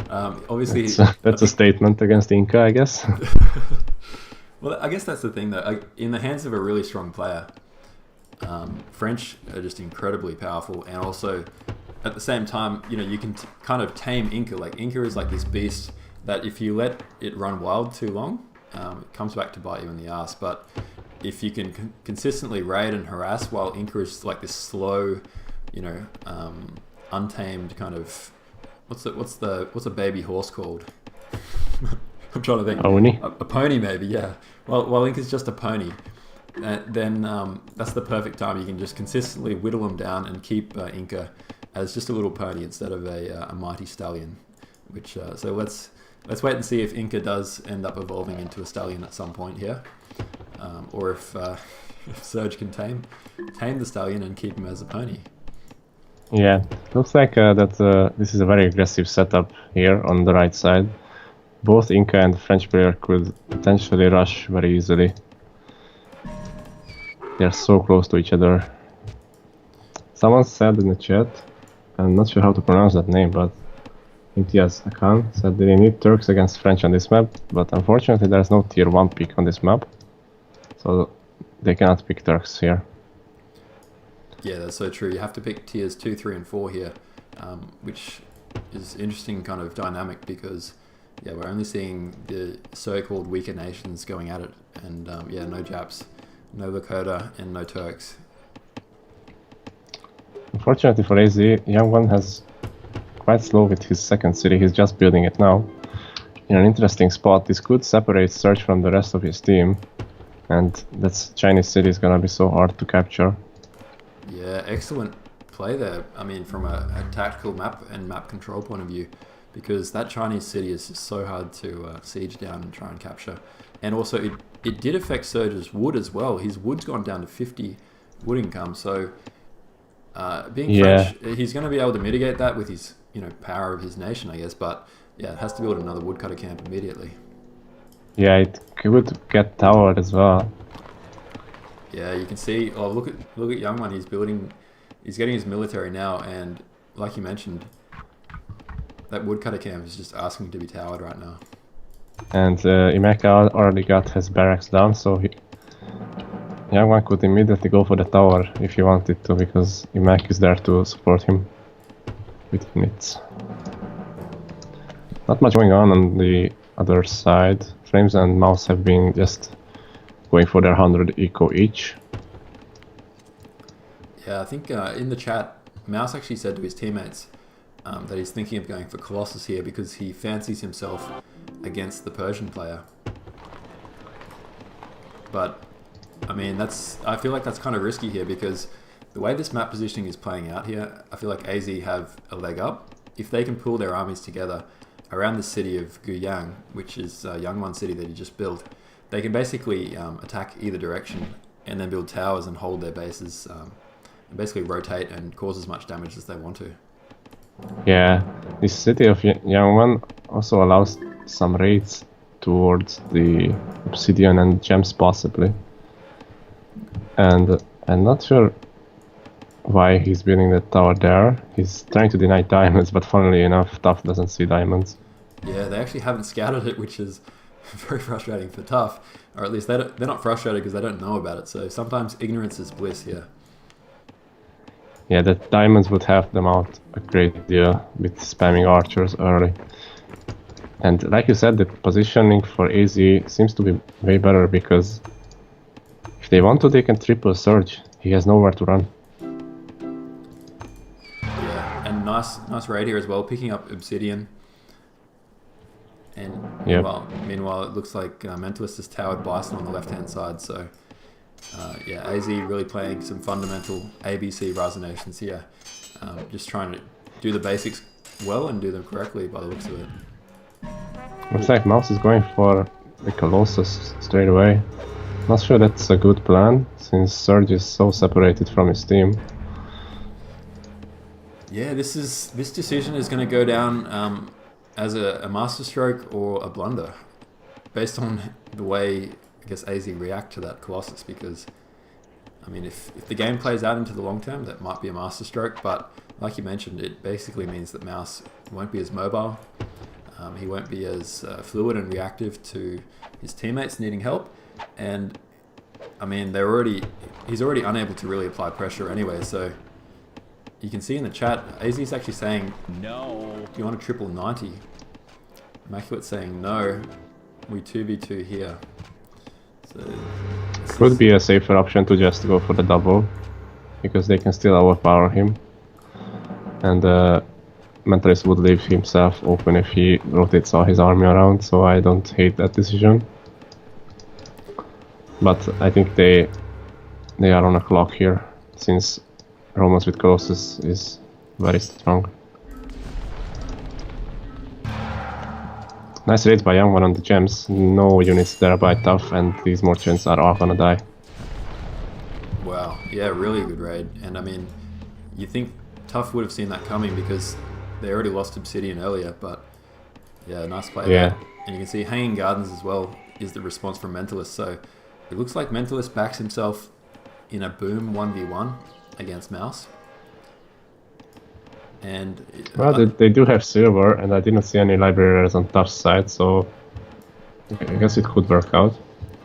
obviously that's a statement against Inca, I guess. Well, I guess that's the thing though. In the hands of a really strong player, French are just incredibly powerful, and also at the same time, you know, you can kind of tame Inca. Like Inca is like this beast that if you let it run wild too long, it comes back to bite you in the ass. But if you can consistently raid and harass, while Inca is like this slow, you know, untamed kind of what's a baby horse called? I'm trying to think. Pony? A pony, maybe, yeah. While Inca's just a pony, then that's the perfect time. You can just consistently whittle them down and keep Inca as just a little pony instead of a mighty stallion. Which so let's wait and see if Inca does end up evolving into a stallion at some point here, or if Surge can tame the stallion and keep him as a pony. Yeah, looks like that this is a very aggressive setup here on the right side. Both Inca and French player could potentially rush very easily. They're so close to each other. Someone said in the chat, I'm not sure how to pronounce that name, but Imtiaz Akan said they need Turks against French on this map, but unfortunately there's no tier 1 pick on this map, so they cannot pick Turks here. Yeah, that's so true. You have to pick tiers 2, 3, and 4 here, which is interesting kind of dynamic because yeah, we're only seeing the so-called weaker nations going at it, and yeah, no Japs, no Lakota, and no Turks. Unfortunately for AZ, Young One has quite slow with his second city. He's just building it now in an interesting spot. This could separate Surge from the rest of his team, and that Chinese city is gonna be so hard to capture. Yeah, excellent play there. I mean, from a tactical map and map control point of view, because that Chinese city is just so hard to siege down and try and capture. And also, it did affect Surge's wood as well. His wood's gone down to 50 wood income, so being French, he's going to be able to mitigate that with his, you know, power of his nation, I guess. But yeah, it has to build another woodcutter camp immediately. Yeah, it could get towered as well. Yeah, you can see. Oh, look at Young One. He's building. He's getting his military now, and like you mentioned, that woodcutter camp is just asking to be towered right now. And Imeka already got his barracks down, so Young One could immediately go for the tower if he wanted to, because Imek is there to support him with units. Not much going on the other side. Flames and Mouse have been just going for their 100 eco each. Yeah, I think in the chat, Mouse actually said to his teammates that he's thinking of going for Colossus here because he fancies himself against the Persian player. But I mean, I feel like that's kind of risky here because the way this map positioning is playing out here, I feel like AZ have a leg up. If they can pull their armies together around the city of Guyang, which is Young One city that he just built, they can basically attack either direction and then build towers and hold their bases and basically rotate and cause as much damage as they want to. Yeah, this city of Young One also allows some raids towards the obsidian and gems possibly. And I'm not sure why he's building the tower there. He's trying to deny diamonds, but funnily enough, TUF doesn't see diamonds. Yeah, they actually haven't scouted it, which is very frustrating for TUF. Or at least they're not frustrated because they don't know about it. So sometimes ignorance is bliss here. Yeah, the diamonds would help them out a great deal with spamming archers early. And like you said, the positioning for AZ seems to be way better because if they want to, they can triple Surge. He has nowhere to run. Yeah, and nice raid here as well, picking up obsidian. And Yep. meanwhile, it looks like Mentalist has towered Bison on the left-hand side. So, yeah, AZ really playing some fundamental ABC resonations here. Just trying to do the basics well and do them correctly by the looks of it. Looks like Mouse is going for the Colossus straight away. Not sure that's a good plan, since Surge is so separated from his team. Yeah, this decision is going to go down as a masterstroke or a blunder, based on the way I guess AZ react to that Colossus. Because I mean, if the game plays out into the long term, that might be a masterstroke. But like you mentioned, it basically means that Mouse won't be as mobile. He won't be as fluid and reactive to his teammates needing help. And I mean, he's already unable to really apply pressure anyway. So you can see in the chat, AZ's actually saying, "No, do you want a triple 90?" Immaculate saying, "No, we 2v2 here." So Could be a safer option to just go for the double, because they can still overpower him. And Mentalist would leave himself open if he rotates all his army around, so I don't hate that decision. But I think they are on a clock here, since Romans with Colossus is very strong. Nice raid by Young One on the gems. No units there by TUF, and these merchants are all gonna die. Wow, yeah, really good raid. And I mean, you think TUF would have seen that coming because they already lost Obsidian earlier, but yeah, nice play there. And you can see Hanging Gardens as well is the response from Mentalist. So it looks like Mentalist backs himself in a boom 1v1 against Mouse. And well, they do have silver, and I didn't see any libraries on TUF's side, so I guess it could work out.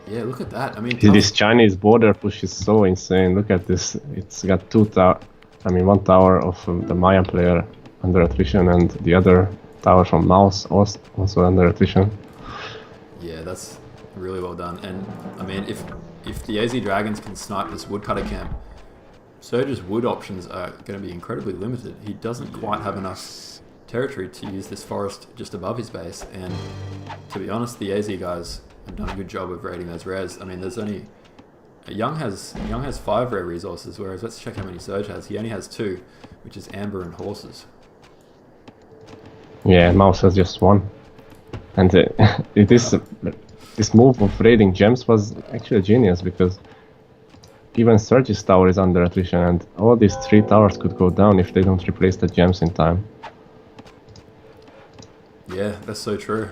Yeah, look at that. I mean, this Chinese border push is so insane. Look at this. It's got one tower of the Mayan player under attrition, and the other tower from Mouse also under attrition. Yeah, that's really well done. And I mean, if the AZ Dragons can snipe this woodcutter camp, Surge's wood options are going to be incredibly limited. He doesn't quite have enough territory to use this forest just above his base, and to be honest, the AZ guys have done a good job of raiding those rares. I mean, there's only Young has 5 rare resources, whereas let's check how many Surge has. He only has 2, which is Amber and Horses. Yeah, Mouse has just 1, and this move of raiding gems was actually genius, because even Surge's tower is under attrition, and all these 3 towers could go down if they don't replace the gems in time. Yeah, that's so true.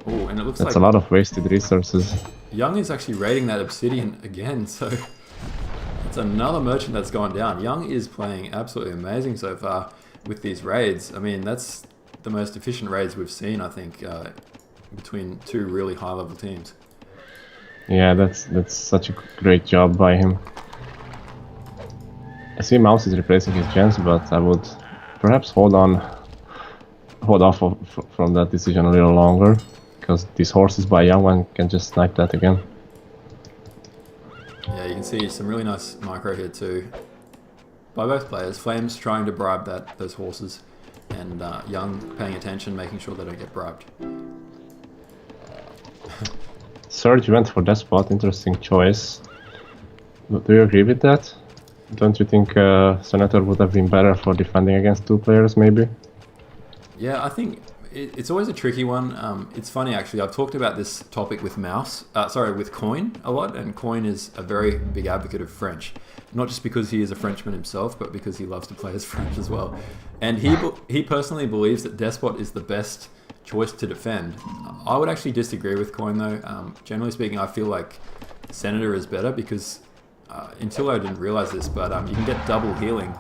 Oh, and it looks That's like a lot of wasted resources. Young is actually raiding that Obsidian again, so it's another merchant that's gone down. Young is playing absolutely amazing so far with these raids. I mean, that's the most efficient raids we've seen, I think, between 2 really high-level teams. Yeah, that's such a great job by him. I see Mouse is replacing his gems, but I would perhaps hold off from that decision a little longer, because these horses by Young One can just snipe that again. Yeah, you can see some really nice micro here too by both players. Flames trying to bribe those horses, and Young paying attention, making sure they don't get bribed. Surge went for Despot, interesting choice. Do you agree with that? Don't you think Senator would have been better for defending against 2 players, maybe? Yeah, I think it's always a tricky one. It's funny actually, I've talked about this topic with with Coin a lot, and Coin is a very big advocate of French. Not just because he is a Frenchman himself, but because he loves to play as French as well. And he personally believes that Despot is the best choice to defend. I would actually disagree with Coin though. Generally speaking, I feel like Senator is better, because until I didn't realize this, but you can get double healing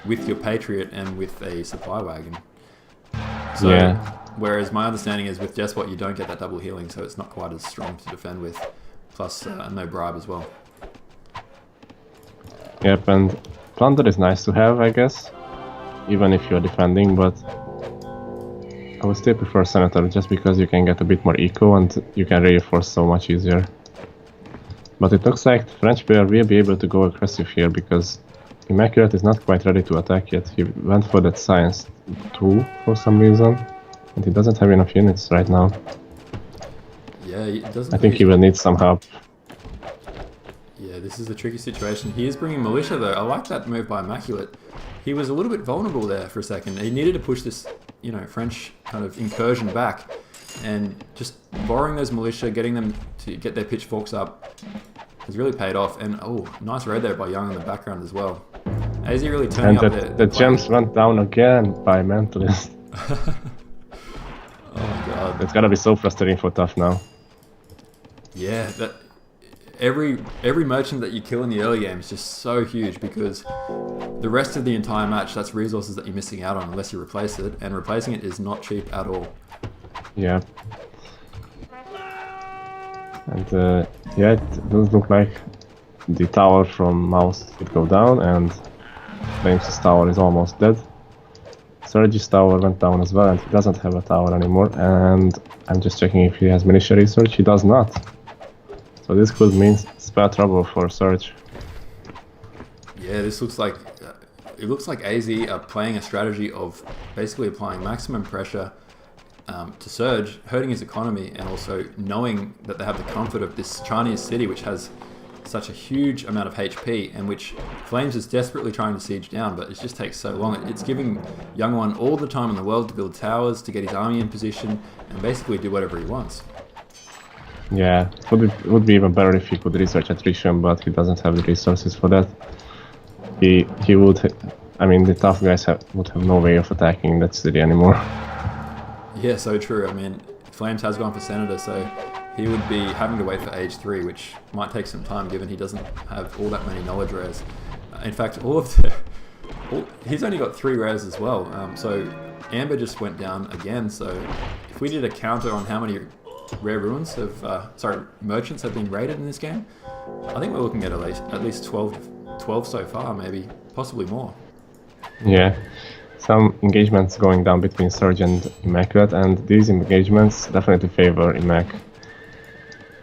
with your Patriot and with a supply wagon. So, yeah. Whereas my understanding is with Despot you don't get that double healing, so it's not quite as strong to defend with. Plus no bribe as well. Yep, and Plunder is nice to have, I guess, even if you're defending, but I would still prefer Senator, just because you can get a bit more eco and you can reinforce so much easier. But it looks like the French player will be able to go aggressive here, because Immaculate is not quite ready to attack yet. He went for that Science 2 for some reason. And he doesn't have enough units right now. Yeah, it doesn't. I think he will need some help. Yeah, this is a tricky situation. He is bringing militia though. I like that move by Immaculate. He was a little bit vulnerable there for a second. He needed to push this, you know, French kind of incursion back, and just borrowing those militia, getting them to get their pitchforks up, has really paid off. And oh, nice raid there by Young in the background as well. AZ really turning And up the gems went down again by Mentalist. Oh my god. It's gotta be so frustrating for TUF now. Yeah, that every merchant that you kill in the early game is just so huge, because the rest of the entire match, that's resources that you're missing out on unless you replace it, and replacing it is not cheap at all. Yeah. And yeah, it does look like the tower from Mouse would go down, and Flames' tower is almost dead. Surge's tower went down as well, and he doesn't have a tower anymore. And I'm just checking if he has militia research. He does not. So this could mean spare trouble for Surge. Yeah, this looks like it looks like AZ are playing a strategy of basically applying maximum pressure to Surge, hurting his economy, and also knowing that they have the comfort of this Chinese city, which has such a huge amount of HP, and which Flames is desperately trying to siege down, but it just takes so long. It's giving Young One all the time in the world to build towers, to get his army in position, and basically do whatever he wants. Yeah, it would be even better if he could research attrition, but he doesn't have the resources for that. He would, I mean, the TUF guys would have no way of attacking that city anymore. Yeah, so true. I mean, Flames has gone for Senator, so he would be having to wait for age 3, which might take some time given he doesn't have all that many knowledge rares. In fact, he's only got 3 rares as well. So Amber just went down again. So if we did a counter on how many rare ruins merchants have been raided in this game, I think we're looking at least 12 so far, maybe possibly more. Yeah, some engagements going down between Surge and Immaculate, and these engagements definitely favor Immac.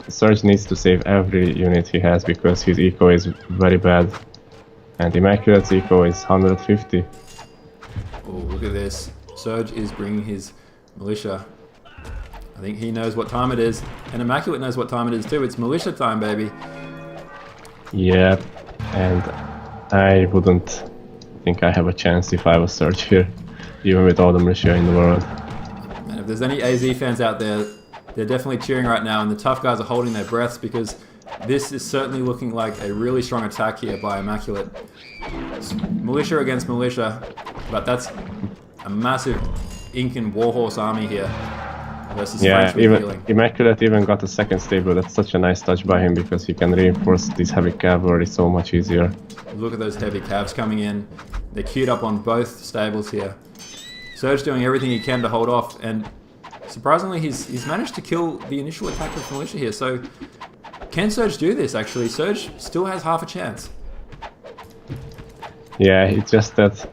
Surge needs to save every unit he has because his eco is very bad, and Immaculate's eco is 150. Oh, look at this. Surge is bringing his militia. I think he knows what time it is, and Immaculate knows what time it is too. It's militia time, baby. Yeah, and I wouldn't think I have a chance if I was Surge here, even with all the militia in the world. And if there's any AZ fans out there, they're definitely cheering right now, and the TUF guys are holding their breaths because this is certainly looking like a really strong attack here by Immaculate. It's militia against militia, but that's a massive Incan warhorse army here versus French with healing. Immaculate even got a second stable. That's such a nice touch by him because he can reinforce this heavy cavalry so much easier. Look at those heavy calves coming in. They're queued up on both stables here. Surge doing everything he can to hold off, and surprisingly, he's managed to kill the initial attack with militia here. So, can Surge do this, actually? Surge still has half a chance. Yeah, it's just that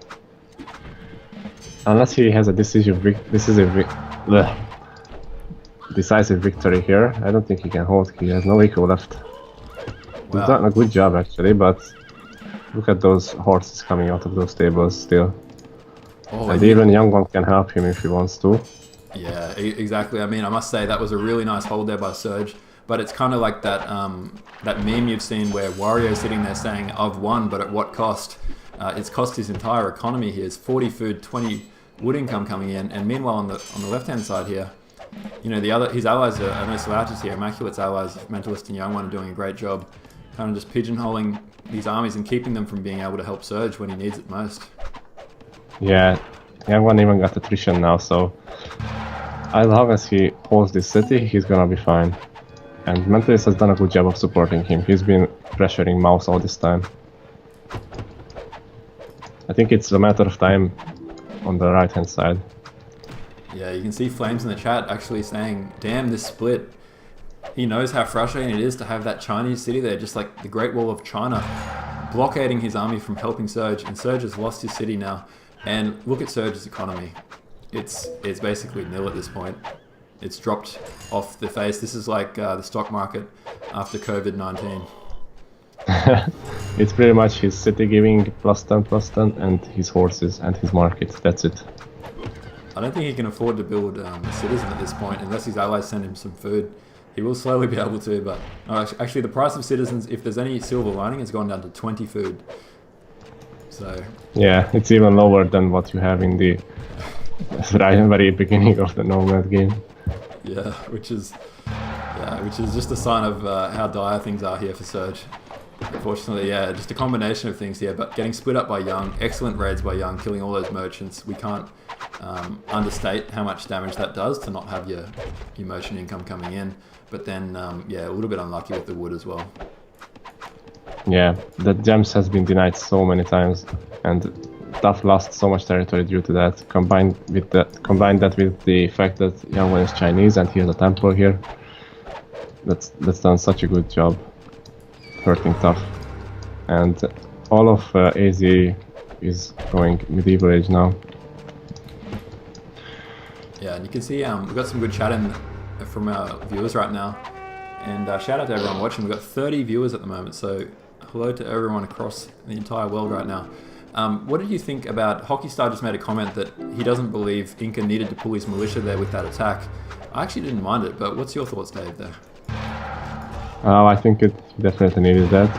unless he has a decisive victory here, I don't think he can hold. He has no eco left. Wow. He's done a good job, actually, but look at those horses coming out of those tables still. Oh, and even Young One can help him if he wants to. Yeah, exactly. I mean, I must say that was a really nice hold there by Surge, but it's kind of like that that meme you've seen where Wario's sitting there saying, "I've won, but at what cost?" It's cost his entire economy here. It's 40 food, 20 wood income coming in, and meanwhile on the left-hand side here, you know, his allies are no slouches here. Immaculate's allies, Mentalist and Young One, are doing a great job, kind of just pigeonholing these armies and keeping them from being able to help Surge when he needs it most. Yeah, Young One even got attrition now, so as long as he holds this city, he's gonna be fine. And Mentalist has done a good job of supporting him. He's been pressuring Mouse all this time. I think it's a matter of time on the right-hand side. Yeah, you can see Flames in the chat actually saying, "Damn, this split." He knows how frustrating it is to have that Chinese city there, just like the Great Wall of China, blockading his army from helping Surge, and Surge has lost his city now. And look at Surge's economy. It's basically nil at this point. It's dropped off the face. This is like the stock market after COVID-19. It's pretty much his city giving +10, and his horses and his market. That's it. I don't think he can afford to build a citizen at this point unless his allies send him some food. He will slowly be able to, but actually the price of citizens, if there's any silver lining, has gone down to 20 food. So yeah, it's even lower than what you have in the very beginning of the Nomad game. Yeah, which is just a sign of how dire things are here for Surge. Unfortunately, yeah, just a combination of things here, but getting split up by Young, excellent raids by Young, killing all those merchants. We can't understate how much damage that does to not have your merchant income coming in. But then, yeah, a little bit unlucky with the wood as well. Yeah, the gems has been denied so many times, and TUF lost so much territory due to that. Combined that with the fact that Young One is Chinese and he has a temple here, that's done such a good job hurting TUF. And all of AZ is going medieval age now. Yeah, and you can see we've got some good chat in from our viewers right now. And shout out to everyone watching. We've got 30 viewers at the moment, so hello to everyone across the entire world right now. What did you think about Hockey Star just made a comment that he doesn't believe Inca needed to pull his militia there with that attack. I actually didn't mind it, but what's your thoughts, Dave, there? I think it definitely needed that.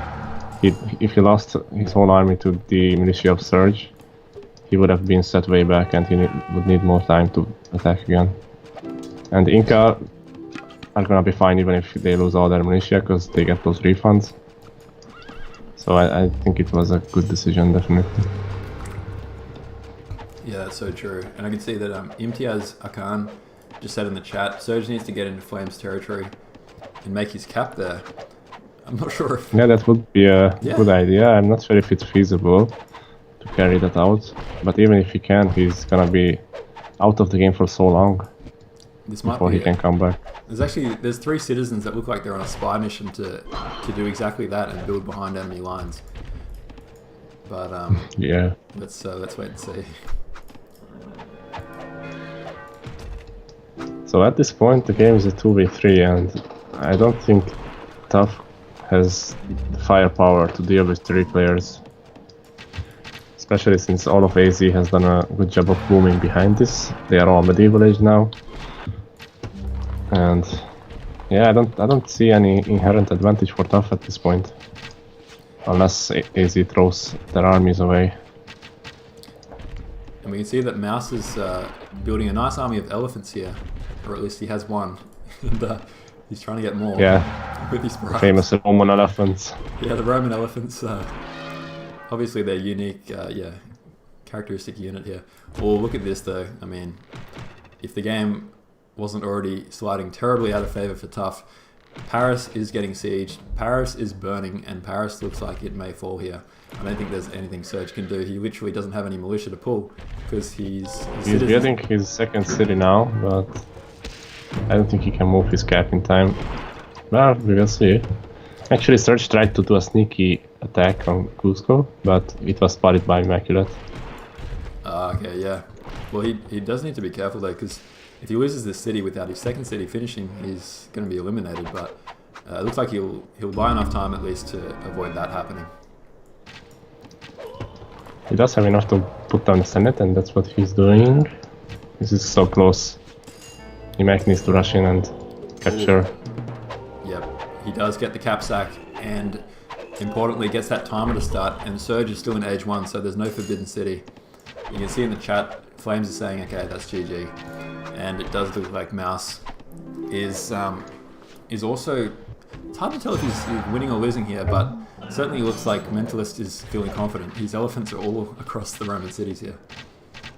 If he lost his whole army to the militia of Surge, he would have been set way back and he would need more time to attack again. And the Inca are gonna be fine even if they lose all their militia because they get those refunds. So I think it was a good decision, definitely. Yeah, that's so true. And I can see that Imtiaz Akan just said in the chat, Surge needs to get into Flames territory and make his cap there. I'm not sure if... Yeah, that would be a good idea. I'm not sure if it's feasible to carry that out. But even if he can, he's gonna be out of the game for so long before he can come back. There's 3 citizens that look like they're on a spy mission to do exactly that and build behind enemy lines. But yeah, let's wait and see. So at this point the game is a 2v3 and I don't think TUF has the firepower to deal with 3 players. Especially since all of AZ has done a good job of booming behind this. They are all medieval age now. And yeah, I don't see any inherent advantage for TUF at this point. Unless AZ throws their armies away. And we can see that Mouse is building a nice army of elephants here. Or at least he has one. And he's trying to get more. Yeah, with his bribes. Famous Roman elephants. Yeah, the Roman elephants. Obviously they're unique, characteristic unit here. Well, look at this though. I mean, if the game wasn't already sliding terribly out of favor for TUF, Paris is getting sieged, Paris is burning, and Paris looks like it may fall here. I don't think there's anything Surge can do. He literally doesn't have any militia to pull because he's getting his second city now, but I don't think he can move his cap in time. Well, we will see. Actually, Surge tried to do a sneaky attack on Cusco, but it was spotted by Immaculate. Okay, yeah. Well, he does need to be careful though, because if he loses this city without his second city finishing, he's going to be eliminated. But it looks like he'll buy enough time at least to avoid that happening. He does have enough to put down the Senate, and that's what he's doing. This is so close. Imac needs to rush in and capture. Yep, he does get the cap sack, and importantly gets that timer to start, and Surge is still in age 1, so there's no forbidden city. You can see in the chat, Flames is saying, okay, that's GG. And it does look like Mouse is also... It's hard to tell if he's winning or losing here, but certainly looks like Mentalist is feeling confident. His elephants are all across the Roman cities here.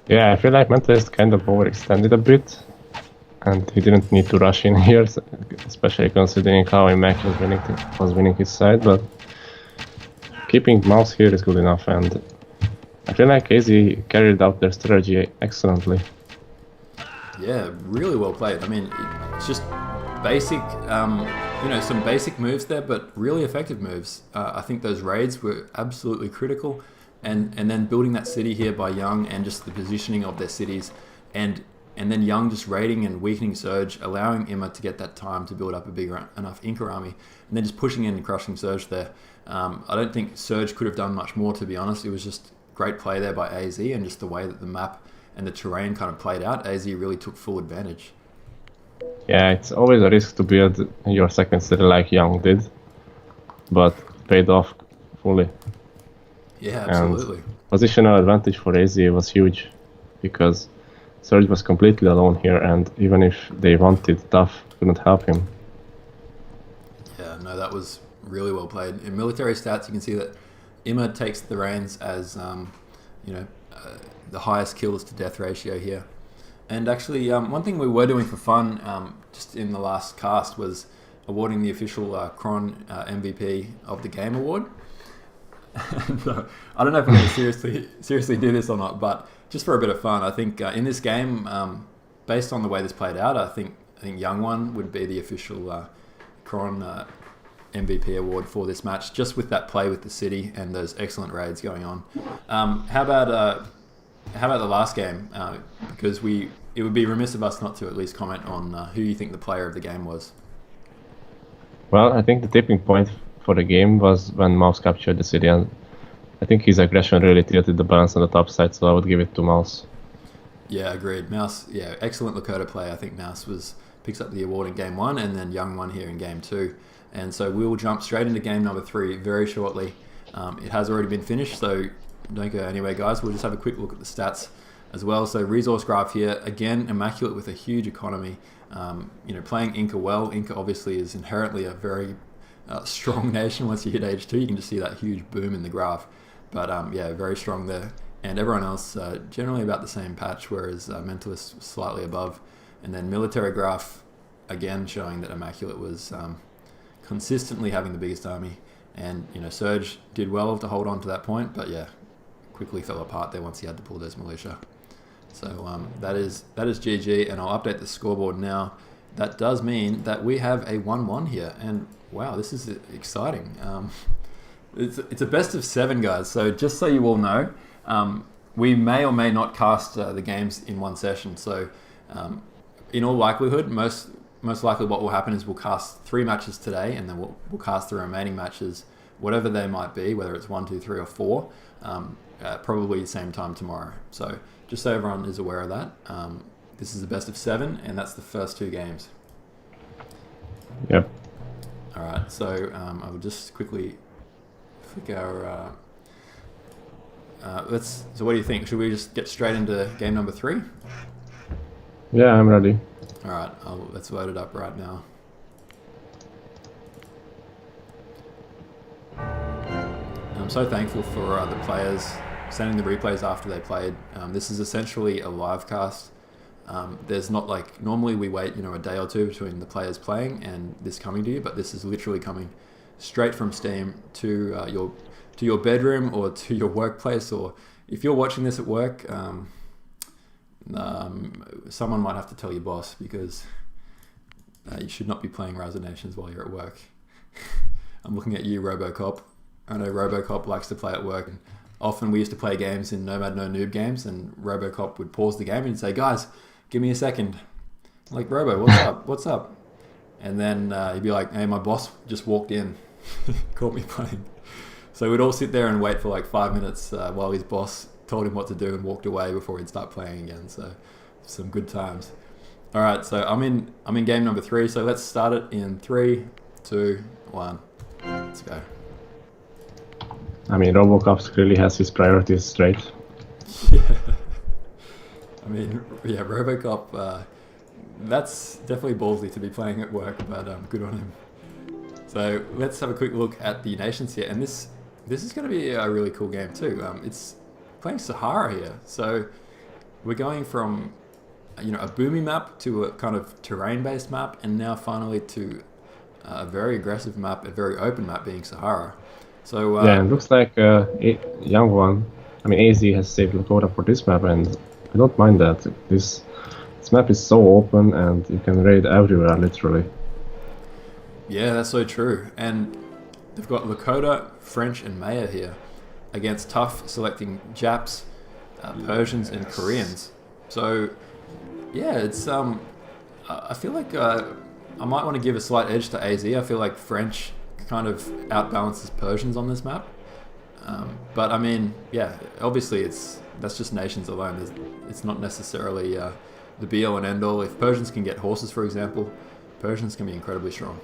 Yeah, I feel like Mentalist kind of overextended a bit. And he didn't need to rush in here, especially considering how Imac was winning his side, but keeping Mouse here is good enough, and I feel like AZ carried out their strategy excellently. Yeah, really well played. I mean, it's just basic, some basic moves there, but really effective moves. I think those raids were absolutely critical, and then building that city here by Young and just the positioning of their cities, and then Young just raiding and weakening Surge, allowing Emma to get that time to build up a big enough Inca army, and then just pushing in and crushing Surge there. I don't think Surge could have done much more, to be honest. It was just great play there by AZ, and just the way that the map and the terrain kind of played out, AZ really took full advantage. Yeah, it's always a risk to build your second city like Young did, but paid off fully. Yeah, absolutely. And positional advantage for AZ was huge, because Surge was completely alone here, and even if they wanted, TUF couldn't help him. Yeah, no, that was really well played. In military stats, you can see that Ima takes the reins as, the highest kills to death ratio here. And actually, one thing we were doing for fun, just in the last cast, was awarding the official Kron MVP of the game award. And, I don't know if we're going to seriously do this or not, but just for a bit of fun, I think in this game, based on the way this played out, I think Young One would be the official Kron MVP award for this match, just with that play with the city and those excellent raids going on. How about the last game? Because it would be remiss of us not to at least comment on who you think the player of the game was. Well, I think the tipping point for the game was when Mouse captured the city, and I think his aggression really tilted the balance on the top side, so I would give it to Mouse. Yeah, agreed. Mouse, excellent Lakota play. I think Mouse picks up the award in game 1, and then Young One here in game 2. And so we'll jump straight into game number 3 very shortly. It has already been finished, so don't go anywhere, guys. We'll just have a quick look at the stats as well. So resource graph here, again, immaculate with a huge economy. Playing Inca well. Inca obviously is inherently a very strong nation. Once you hit age 2, you can just see that huge boom in the graph. But very strong there. And everyone else generally about the same patch, whereas Mentalist slightly above. And then military graph, again, showing that immaculate was consistently having the biggest army. And, Surge did well to hold on to that point, but quickly fell apart there once he had to pull those militia. So that is GG, and I'll update the scoreboard now. That does mean that we have a 1-1 here, and wow, this is exciting. It's a best of 7, guys. So just so you all know, we may or may not cast the games in one session. So in all likelihood, most likely what will happen is we'll cast 3 matches today, and then we'll cast the remaining matches, whatever they might be, whether it's 1, 2, 3, or 4, probably the same time tomorrow. So just so everyone is aware of that, this is the best of 7, and that's the first 2 games. Yep. All right, so I will just quickly flick our... So what do you think? Should we just get straight into game number 3? Yeah, I'm ready. All right, let's load it up right now. I'm so thankful for the players sending the replays after they played. This is essentially a live cast. There's not like, normally we wait, a day or 2 between the players playing and this coming to you, but this is literally coming straight from Steam to your bedroom or to your workplace, or if you're watching this at work, someone might have to tell your boss, because you should not be playing Rise of Nations while you're at work. I'm looking at you, Robocop. I know Robocop likes to play at work. And often we used to play games in Nomad No Noob games, and Robocop would pause the game and say, "Guys, give me a second." I'm like, "Robo, what's up? What's up?" And then he'd be like, "Hey, my boss just walked in, caught me playing." So we'd all sit there and wait for like 5 minutes while his boss told him what to do and walked away before he'd start playing again. So some good times. All right, so I'm in game number 3. So let's start it in 3, 2, 1. Let's go. I mean, Robocop really has his priorities straight. Yeah. Robocop, that's definitely ballsy to be playing at work, but good on him. So let's have a quick look at the nations here, and this is going to be a really cool game too. It's playing Sahara here, so we're going from a boomy map to a kind of terrain-based map, and now finally to a very aggressive map, a very open map, being Sahara. So yeah, it looks like Young One. I mean, AZ has saved Lakota for this map, and I don't mind that. This map is so open, and you can raid everywhere, literally. Yeah, that's so true. And they've got Lakota, French, and Maya here against TUF, selecting Japs, Persians, and Koreans. So yeah, it's I feel like I might want to give a slight edge to AZ. I feel like French kind of outbalances Persians on this map. But I mean, yeah, obviously that's just nations alone. It's not necessarily the be-all and end-all. If Persians can get horses, for example, Persians can be incredibly strong.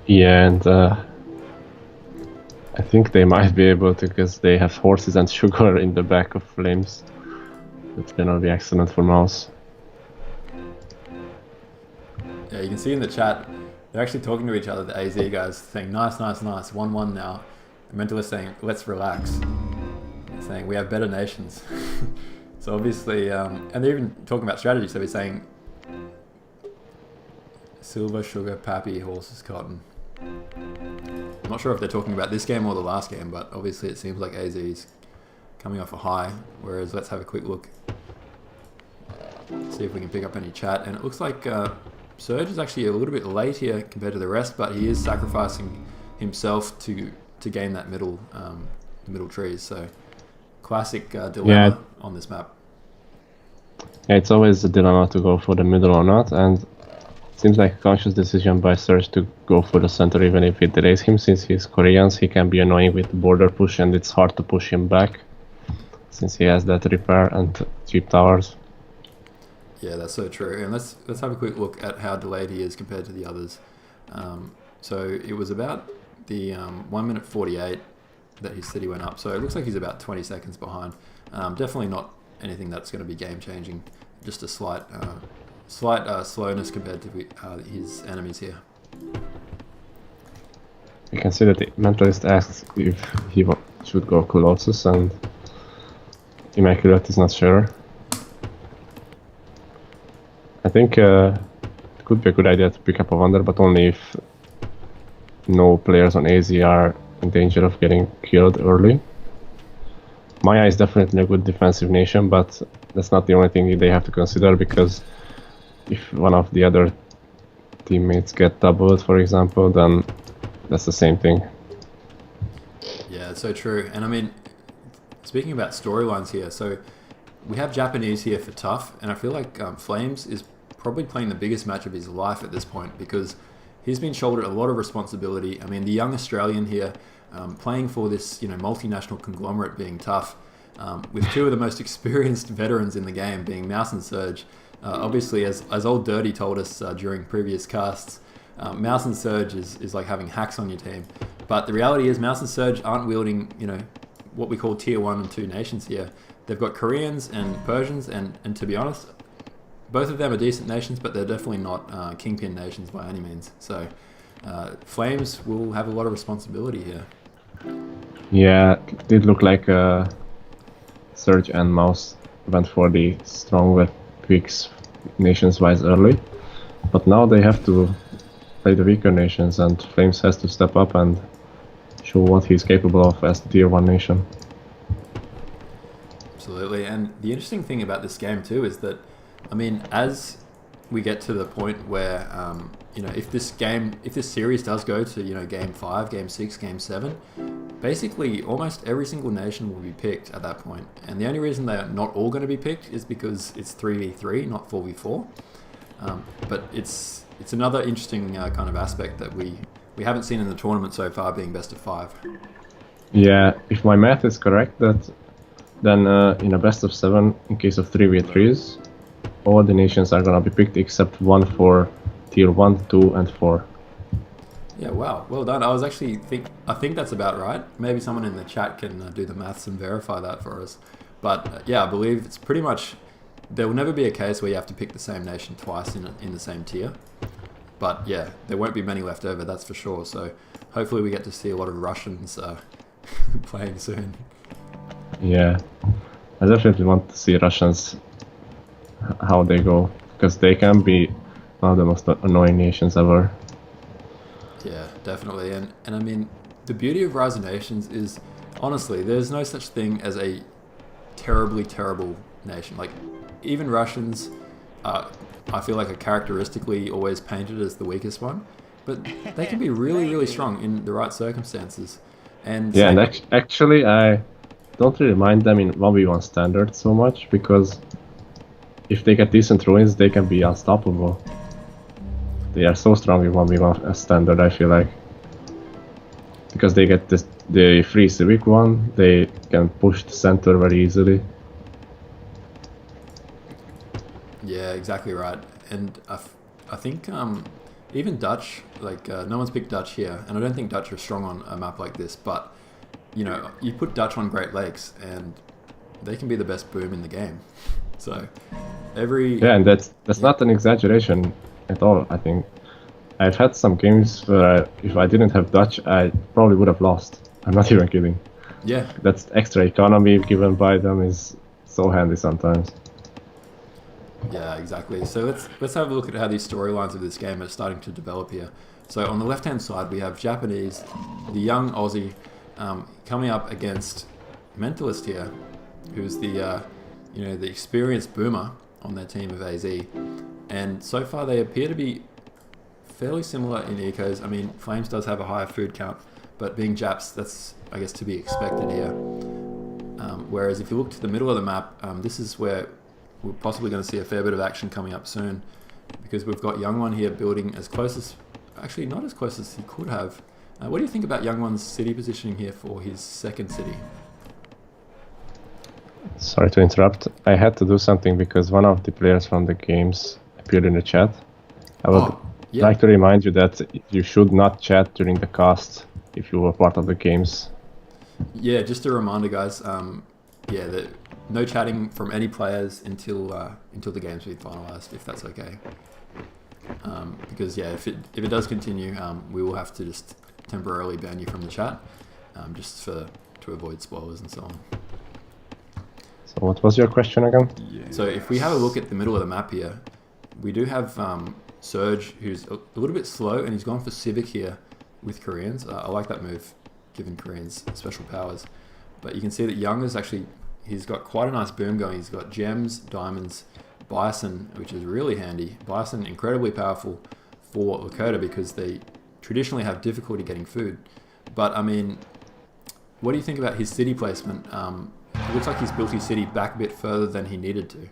Yeah, and I think they might be able to, because they have horses and sugar in the back of Flames. It's gonna be excellent for Mouse. Yeah, you can see in the chat, they're actually talking to each other, the AZ guys, saying, nice, nice, nice, 1-1 now. The Mentalist saying, let's relax. Saying, we have better nations. So obviously, and they're even talking about strategy, so they're saying, silver, sugar, pappy, horses, cotton. I'm not sure if they're talking about this game or the last game, but obviously it seems like AZ's coming off a high, whereas let's have a quick look. See if we can pick up any chat, and it looks like Surge is actually a little bit late here compared to the rest, but he is sacrificing himself to gain that middle the middle trees. So classic dilemma on this map. Yeah, it's always a dilemma to go for the middle or not, and it seems like a conscious decision by Surge to go for the center even if it delays him. Since he's Korean, he can be annoying with border push, and it's hard to push him back since he has that repair and cheap towers. Yeah, that's so true. And let's have a quick look at how delayed he is compared to the others. So it was about the 1 minute 48 that his city went up. So it looks like he's about 20 seconds behind. Definitely not anything that's going to be game changing. Just a slight slowness compared to his enemies here. You can see that the Mentalist asks if he should go Colossus, and Immaculate is not sure. I think it could be a good idea to pick up a Wonder, but only if no players on AZ are in danger of getting killed early. Maya is definitely a good defensive nation, but that's not the only thing they have to consider, because if one of the other teammates get doubled, for example, then that's the same thing. Yeah, it's so true. And I mean, speaking about storylines here, so we have Japanese here for TUF, and I feel like Flames is probably playing the biggest match of his life at this point, because he's been shouldered a lot of responsibility. I mean, the young Australian here, playing for this multinational conglomerate being TUF, with two of the most experienced veterans in the game being Mouse and Surge. Obviously, as Old Dirty told us during previous casts, Mouse and Surge is like having hacks on your team. But the reality is Mouse and Surge aren't wielding, what we call tier 1 and 2 nations here. They've got Koreans and Persians, and to be honest, both of them are decent nations, but they're definitely not kingpin nations by any means. So Flames will have a lot of responsibility here. Yeah, it did look like Surge and Mouse went for the stronger picks nations-wise early, but now they have to play the weaker nations, and Flames has to step up and show what he's capable of as the tier 1 nation. Absolutely, and the interesting thing about this game too is that, I mean, as we get to the point where, if this series does go to, game 5, game 6, game 7, basically almost every single nation will be picked at that point. And the only reason they're not all going to be picked is because it's 3v3, not 4v4. But it's another interesting kind of aspect that we haven't seen in the tournament so far, being best of 5. Yeah, if my math is correct, then in a best of 7, in case of 3v3s, all the nations are gonna be picked except one for tier 1, 2, and 4. Yeah, wow, well done. I think that's about right. Maybe someone in the chat can do the maths and verify that for us. But yeah, I believe it's pretty much, there will never be a case where you have to pick the same nation twice in the same tier. But yeah, there won't be many left over, that's for sure. So hopefully we get to see a lot of Russians playing soon. Yeah, I definitely want to see Russians, how they go, because they can be one of the most annoying nations ever. Yeah, definitely. And I mean, the beauty of Rise of Nations is, honestly, there's no such thing as a terribly terrible nation. Like, even Russians, I feel like, are characteristically always painted as the weakest one, but they can be really, really strong in the right circumstances. And yeah, and actually, I don't really mind them in 1v1 standard so much, because if they get decent ruins, they can be unstoppable. They are so strong in 1v1 as standard, I feel like. because they get the free civic one, they can push the center very easily. Yeah, exactly right. And I think even Dutch, like no one's picked Dutch here, and I don't think Dutch are strong on a map like this, but you know, you put Dutch on Great Lakes and they can be the best boom in the game. So yeah, and that's not an exaggeration at all. I think I've had some games where if I didn't have Dutch, I probably would have lost. I'm not even kidding. Yeah, that's extra economy given by them is so handy sometimes. Yeah, exactly. So let's have a look at how these storylines of this game are starting to develop here. So on the left-hand side, we have Japanese, the young Aussie, coming up against Mentalist here, who's the you know, the experienced boomer on their team of AZ. And so far, they appear to be fairly similar in ecos. I mean, Flames does have a higher food count, but being Japs, that's I guess to be expected here. Whereas if you look to the middle of the map, this is where we're possibly going to see a fair bit of action coming up soon, because we've got Young One here building as close as, actually not as close as he could have. What do you think about Young One's city positioning here for his second city? Sorry to interrupt. I had to do something because one of the players from the games appeared in the chat. I would like to remind you that you should not chat during the cast if you were part of the games. Yeah, just a reminder, guys. Yeah, no chatting from any players until the game's been finalised, if that's okay. Because yeah, if it does continue, we will have to just temporarily ban you from the chat, just to avoid spoilers and so on. So what was your question again? So if we have a look at the middle of the map here, we do have Surge, who's a little bit slow, and he's gone for Civic here with Koreans. I like that move, given Koreans special powers. But you can see that Young is actually, he's got quite a nice boom going. He's got gems, diamonds, bison, which is really handy. Bison, incredibly powerful for Lakota because they traditionally have difficulty getting food. But I mean, what do you think about his city placement? It looks like he's built his city back a bit further than he needed to.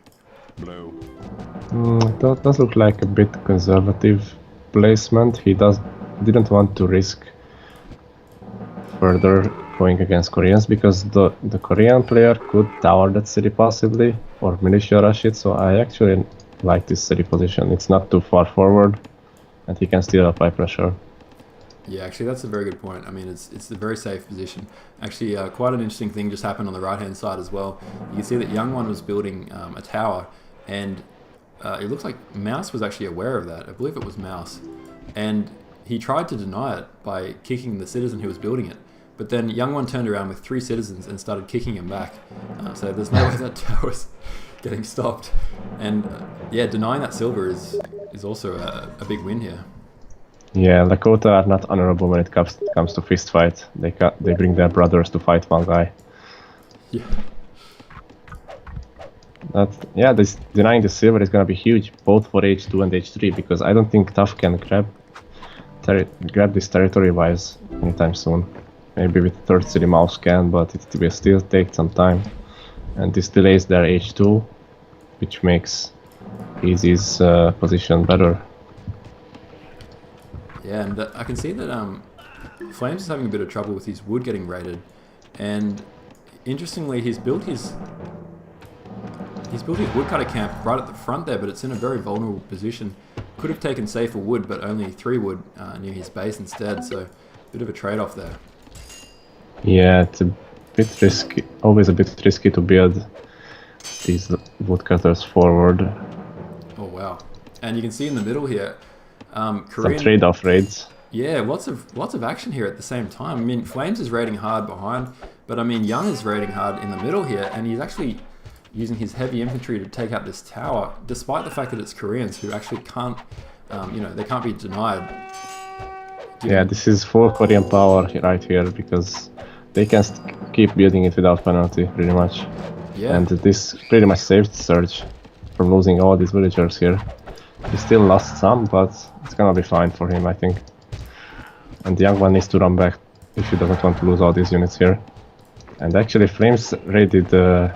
That does look like a bit conservative placement. He didn't want to risk further going against Koreans because the Korean player could tower that city possibly or militia rush it. So I actually like this city position. It's not too far forward and he can still apply pressure. Yeah, actually that's a very good point. I mean, it's a very safe position. Actually, quite an interesting thing just happened on the right-hand side as well. You can see that Young One was building a tower, and it looks like Mouse was actually aware of that. I believe it was Mouse. And he tried to deny it by kicking the citizen who was building it. But then Young One turned around with 3 citizens and started kicking him back. So there's no way that tower's getting stopped. And yeah, denying that silver is also a big win here. Yeah, Lakota are not honorable when it comes to fist fight. They bring their brothers to fight one guy. Yeah. This denying the silver is gonna be huge, both for H2 and H3, because I don't think TUF can grab this territory-wise anytime soon. Maybe with third city Mouse can, but it will still take some time. And this delays their H2, which makes Easy's position better. Yeah, and I can see that Flames is having a bit of trouble with his wood getting raided, and interestingly, he's built his woodcutter camp right at the front there, but it's in a very vulnerable position. Could have taken safer wood, but only 3 wood near his base instead. So, a bit of a trade-off there. Yeah, it's a bit risky. Always a bit risky to build these woodcutters forward. Oh wow! And you can see in the middle here. Some trade-off raids. Yeah, lots of action here at the same time. I mean, Flames is raiding hard behind, but I mean, Young is raiding hard in the middle here, and he's actually using his heavy infantry to take out this tower, despite the fact that it's Koreans who actually can't, you know, they can't be denied. Yeah, this is full Korean power right here because they can keep building it without penalty, pretty much. Yeah. And this pretty much saved Surge from losing all these villagers here. He still lost some, but it's gonna be fine for him, I think. And the Young One needs to run back if he doesn't want to lose all these units here. And actually, Flames raided the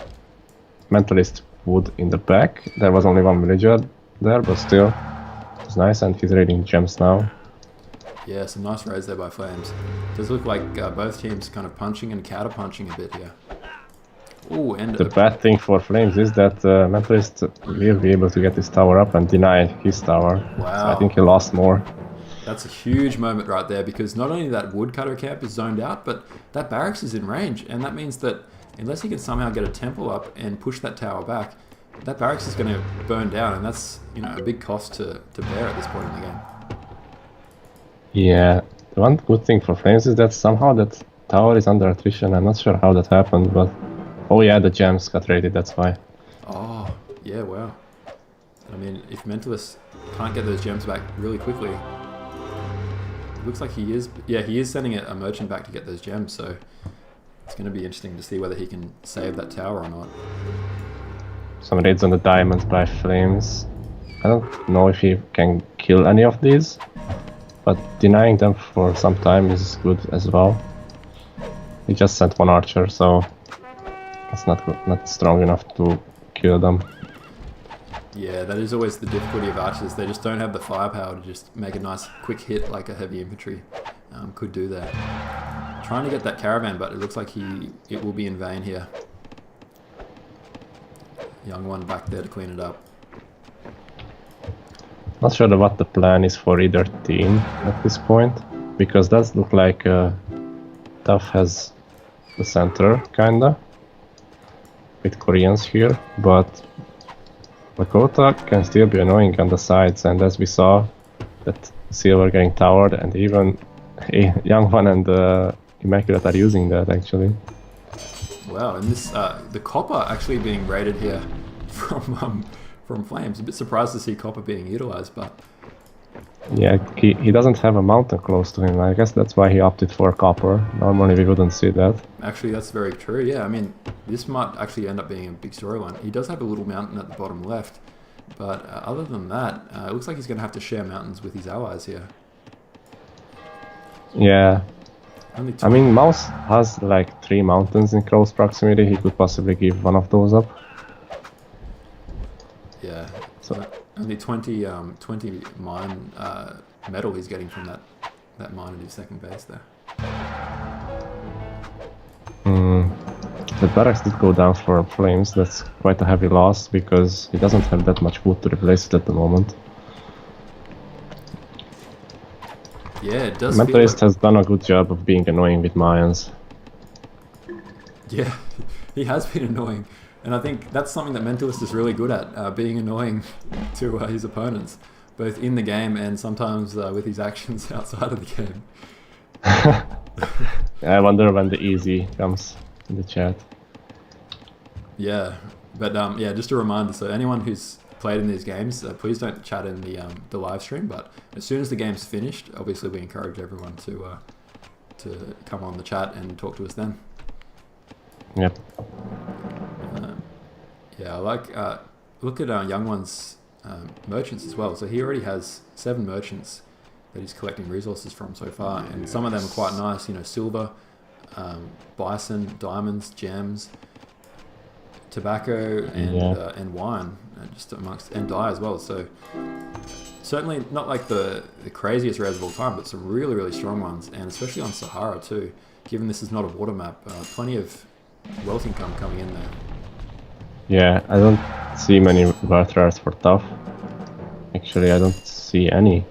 Mentalist wood in the back. There was only 1 villager there, but still, it's nice, and he's raiding gems now. Yeah, some nice raise there by Flames. Does look like both teams kind of punching and counter punching a bit here. Ooh, and the bad thing for Flames is that Mentalist will be able to get his tower up and deny his tower. Wow. So I think he lost more. That's a huge moment right there, because not only that woodcutter camp is zoned out, but that barracks is in range, and that means that unless he can somehow get a temple up and push that tower back, that barracks is going to burn down, and that's, you know, a big cost to bear at this point in the game. Yeah, the one good thing for Flames is that somehow that tower is under attrition. I'm not sure how that happened, but oh yeah, the gems got raided, that's why. Oh, yeah, wow. I mean, if Mentalist can't get those gems back really quickly, it looks like he is, yeah, he is sending a merchant back to get those gems, so it's going to be interesting to see whether he can save that tower or not. Some raids on the diamonds by Flames. I don't know if he can kill any of these, but denying them for some time is good as well. He just sent one archer, so it's not good, not strong enough to kill them. Yeah, that is always the difficulty of archers. They just don't have the firepower to just make a nice quick hit like a heavy infantry could do there. Trying to get that caravan, but it looks like it will be in vain here. Young one back there to clean it up. Not sure what the plan is for either team at this point, because does look like TUF has the center kinda with Koreans here, but Lakota can still be annoying on the sides, and as we saw, that Silver getting towered, and even Young One and Immaculate are using that actually. Wow, and this the copper actually being raided here from Flames. A bit surprised to see copper being utilized, but yeah, he doesn't have a mountain close to him. I guess that's why he opted for copper. Normally we wouldn't see that. Actually, that's very true. Yeah, I mean, this might actually end up being a big storyline. He does have a little mountain at the bottom left, but other than that, it looks like he's going to have to share mountains with his allies here. Yeah. Only two. I mean, Mouse has like 3 mountains in close proximity. He could possibly give one of those up. Yeah. So only 20 mine metal he's getting from that mine at his second base there. The barracks did go down for Flames. That's quite a heavy loss because he doesn't have that much wood to replace it at the moment. Yeah, it does. Mentalist has done a good job of being annoying with Mayans. Yeah, he has been annoying. And I think that's something that Mentalist is really good at, being annoying to his opponents, both in the game and sometimes with his actions outside of the game. I wonder when the easy comes in the chat. Yeah, but yeah, just a reminder, so anyone who's played in these games, please don't chat in the live stream, but as soon as the game's finished, obviously we encourage everyone to come on the chat and talk to us then. Yep. Yeah, I like, look at Young One's merchants as well. So he already has 7 merchants that he's collecting resources from so far, and some of them are quite nice, you know, silver, bison, diamonds, gems, tobacco, and wine, just amongst, and dye as well. So certainly not like the craziest res of all time, but some really, really strong ones, and especially on Sahara too, given this is not a water map, plenty of wealth income coming in there. Yeah, I don't see many birth rares for TUF. Actually, I don't see any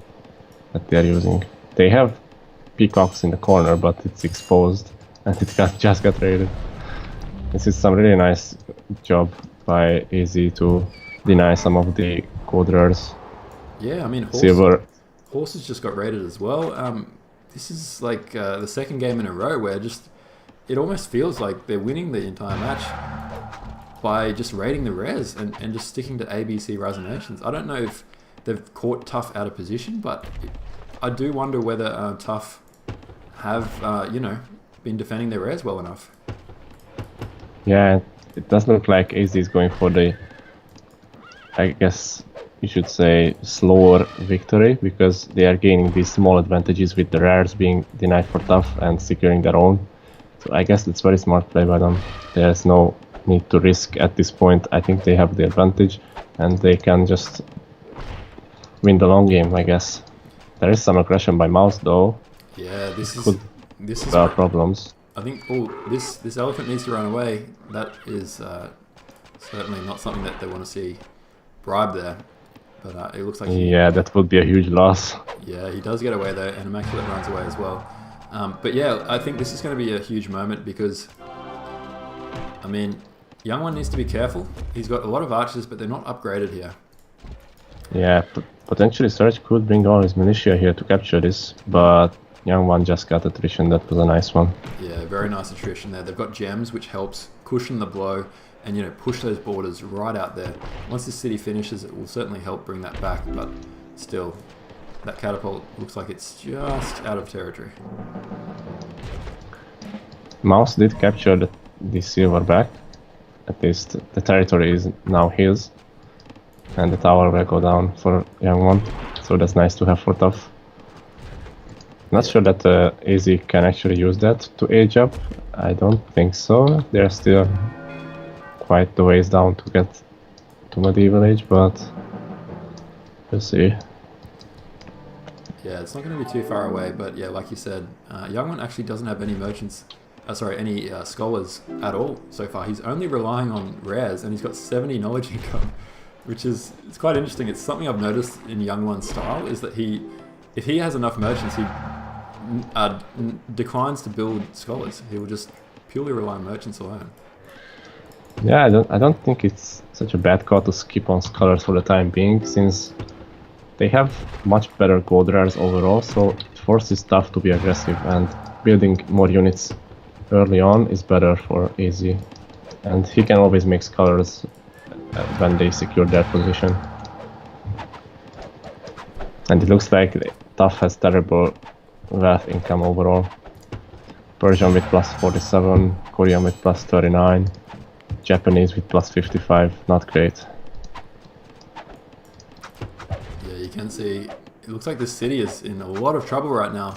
that they are using. They have peacocks in the corner, but it's exposed and it just got raided. This is some really nice job by AZ to deny some of the code rares. Yeah, I mean, Horses just got raided as well. This is like the second game in a row where it almost feels like they're winning the entire match by just raiding the res and just sticking to ABC resonations. I don't know if they've caught TUF out of position, but I do wonder whether TUF have, you know, been defending their res well enough. Yeah, it does look like AZ is going for the, I guess you should say, slower victory, because they are gaining these small advantages with the rares being denied for TUF and securing their own. So I guess it's very smart play by them. There's no need to risk at this point. I think they have the advantage and they can just win the long game, I guess. There is some aggression by Mouse though. Yeah, this is There are problems. I think this elephant needs to run away. That is certainly not something that they want to see bribe there. But it looks like Yeah, that would be a huge loss. Yeah, he does get away though, and Immaculate runs away as well. But yeah, I think this is going to be a huge moment because, I mean, Young One needs to be careful. He's got a lot of archers, but they're not upgraded here. Yeah, potentially Surge could bring all his militia here to capture this, but Young One just got attrition. That was a nice one. Yeah, very nice attrition there. They've got gems, which helps cushion the blow and, you know, push those borders right out there. Once the city finishes, it will certainly help bring that back, but still, that catapult looks like it's just out of territory. Mouse did capture the silver back. At least the territory is now his. And the tower will go down for Young One. So that's nice to have for TUF. Not sure that AZ can actually use that to age up. I don't think so. They're still quite the ways down to get to medieval age, but we'll see. Yeah, it's not going to be too far away, but yeah, like you said, Young One actually doesn't have any merchants, any scholars at all so far. He's only relying on rares, and he's got 70 knowledge income, which is it's quite interesting. It's something I've noticed in Young One's style is that if he has enough merchants, he declines to build scholars. He will just purely rely on merchants alone. Yeah, I don't think it's such a bad call to skip on scholars for the time being, since they have much better gold rares overall, so it forces TUF to be aggressive, and building more units early on is better for AZ. And he can always make scholars when they secure their position. And it looks like TUF has terrible wealth income overall. Persian with plus 47, Korean with plus 39, Japanese with plus 55, not great. Yeah, you can see, it looks like this city is in a lot of trouble right now.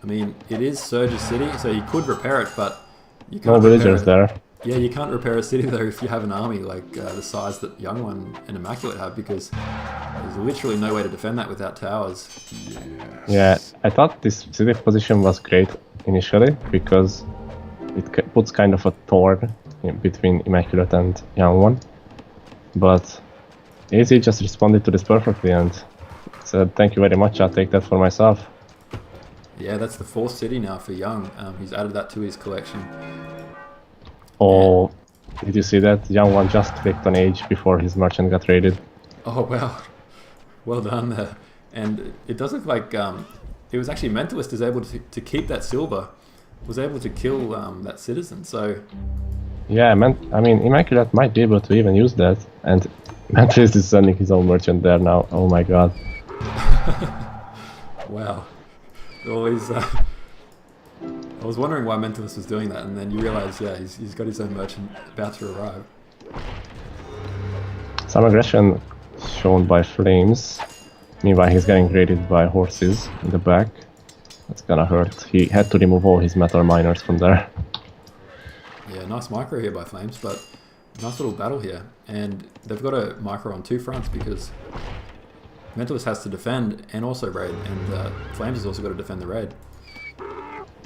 I mean, it is Surge's city, so you could repair it, but you can't. No villagers there. Yeah, you can't repair a city though if you have an army like the size that Young One and Immaculate have, because there's literally no way to defend that without towers. Yeah, I thought this city position was great initially because it puts kind of a thorn between Immaculate and Young One, but AZ just responded to this perfectly and said, "Thank you very much, I'll take that for myself." Yeah, that's the fourth city now for Young. He's added that to his collection. Oh, did you see that? Young One just clicked on age before his merchant got raided. Oh wow, well done there. And it does look like it was actually Mentalist is able to keep that silver, was able to kill that citizen. So yeah, I mean Immaculate might be able to even use that, and Mentalist is sending his own merchant there now. Oh my god. Wow. Always. I was wondering why Mentalist was doing that, and then you realize, yeah, he's got his own merchant about to arrive. Some aggression shown by Flames. Meanwhile, he's getting raided by horses in the back. That's gonna hurt. He had to remove all his metal miners from there. Yeah, nice micro here by Flames, but nice little battle here. And they've got a micro on two fronts because Mentalist has to defend and also raid, and Flames has also got to defend the raid.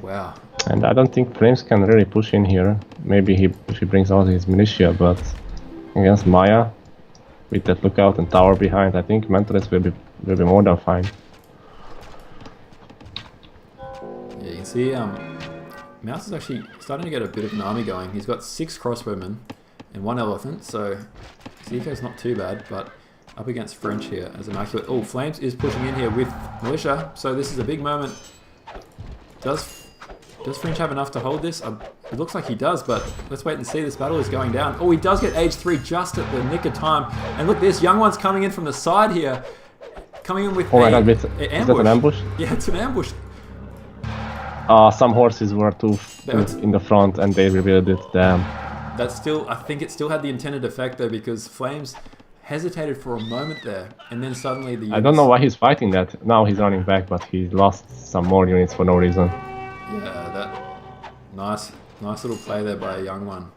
Wow. And I don't think Flames can really push in here. Maybe if he brings out his militia, but against Maya, with that lookout and tower behind, I think Mentalist will be more than fine. Yeah, you can see Mouse is actually starting to get a bit of an army going. He's got 6 crossbowmen and 1 elephant, so Zico's not too bad, but up against French here as Immaculate. Oh, Flames is pushing in here with militia, so this is a big moment. Does French have enough to hold this? It looks like he does, but let's wait and see. This battle is going down. Oh, he does get age 3 just at the nick of time. And look, this Young One's coming in from the side here. Coming in with an ambush. Is that an ambush? Yeah, it's an ambush. Some horses were too in the front and they revealed it. Damn. That's still, I think it still had the intended effect though, because Flames hesitated for a moment there, and then suddenly the units... I don't know why he's fighting that. Now he's running back, but he lost some more units for no reason. Yeah, that nice little play there by Young One.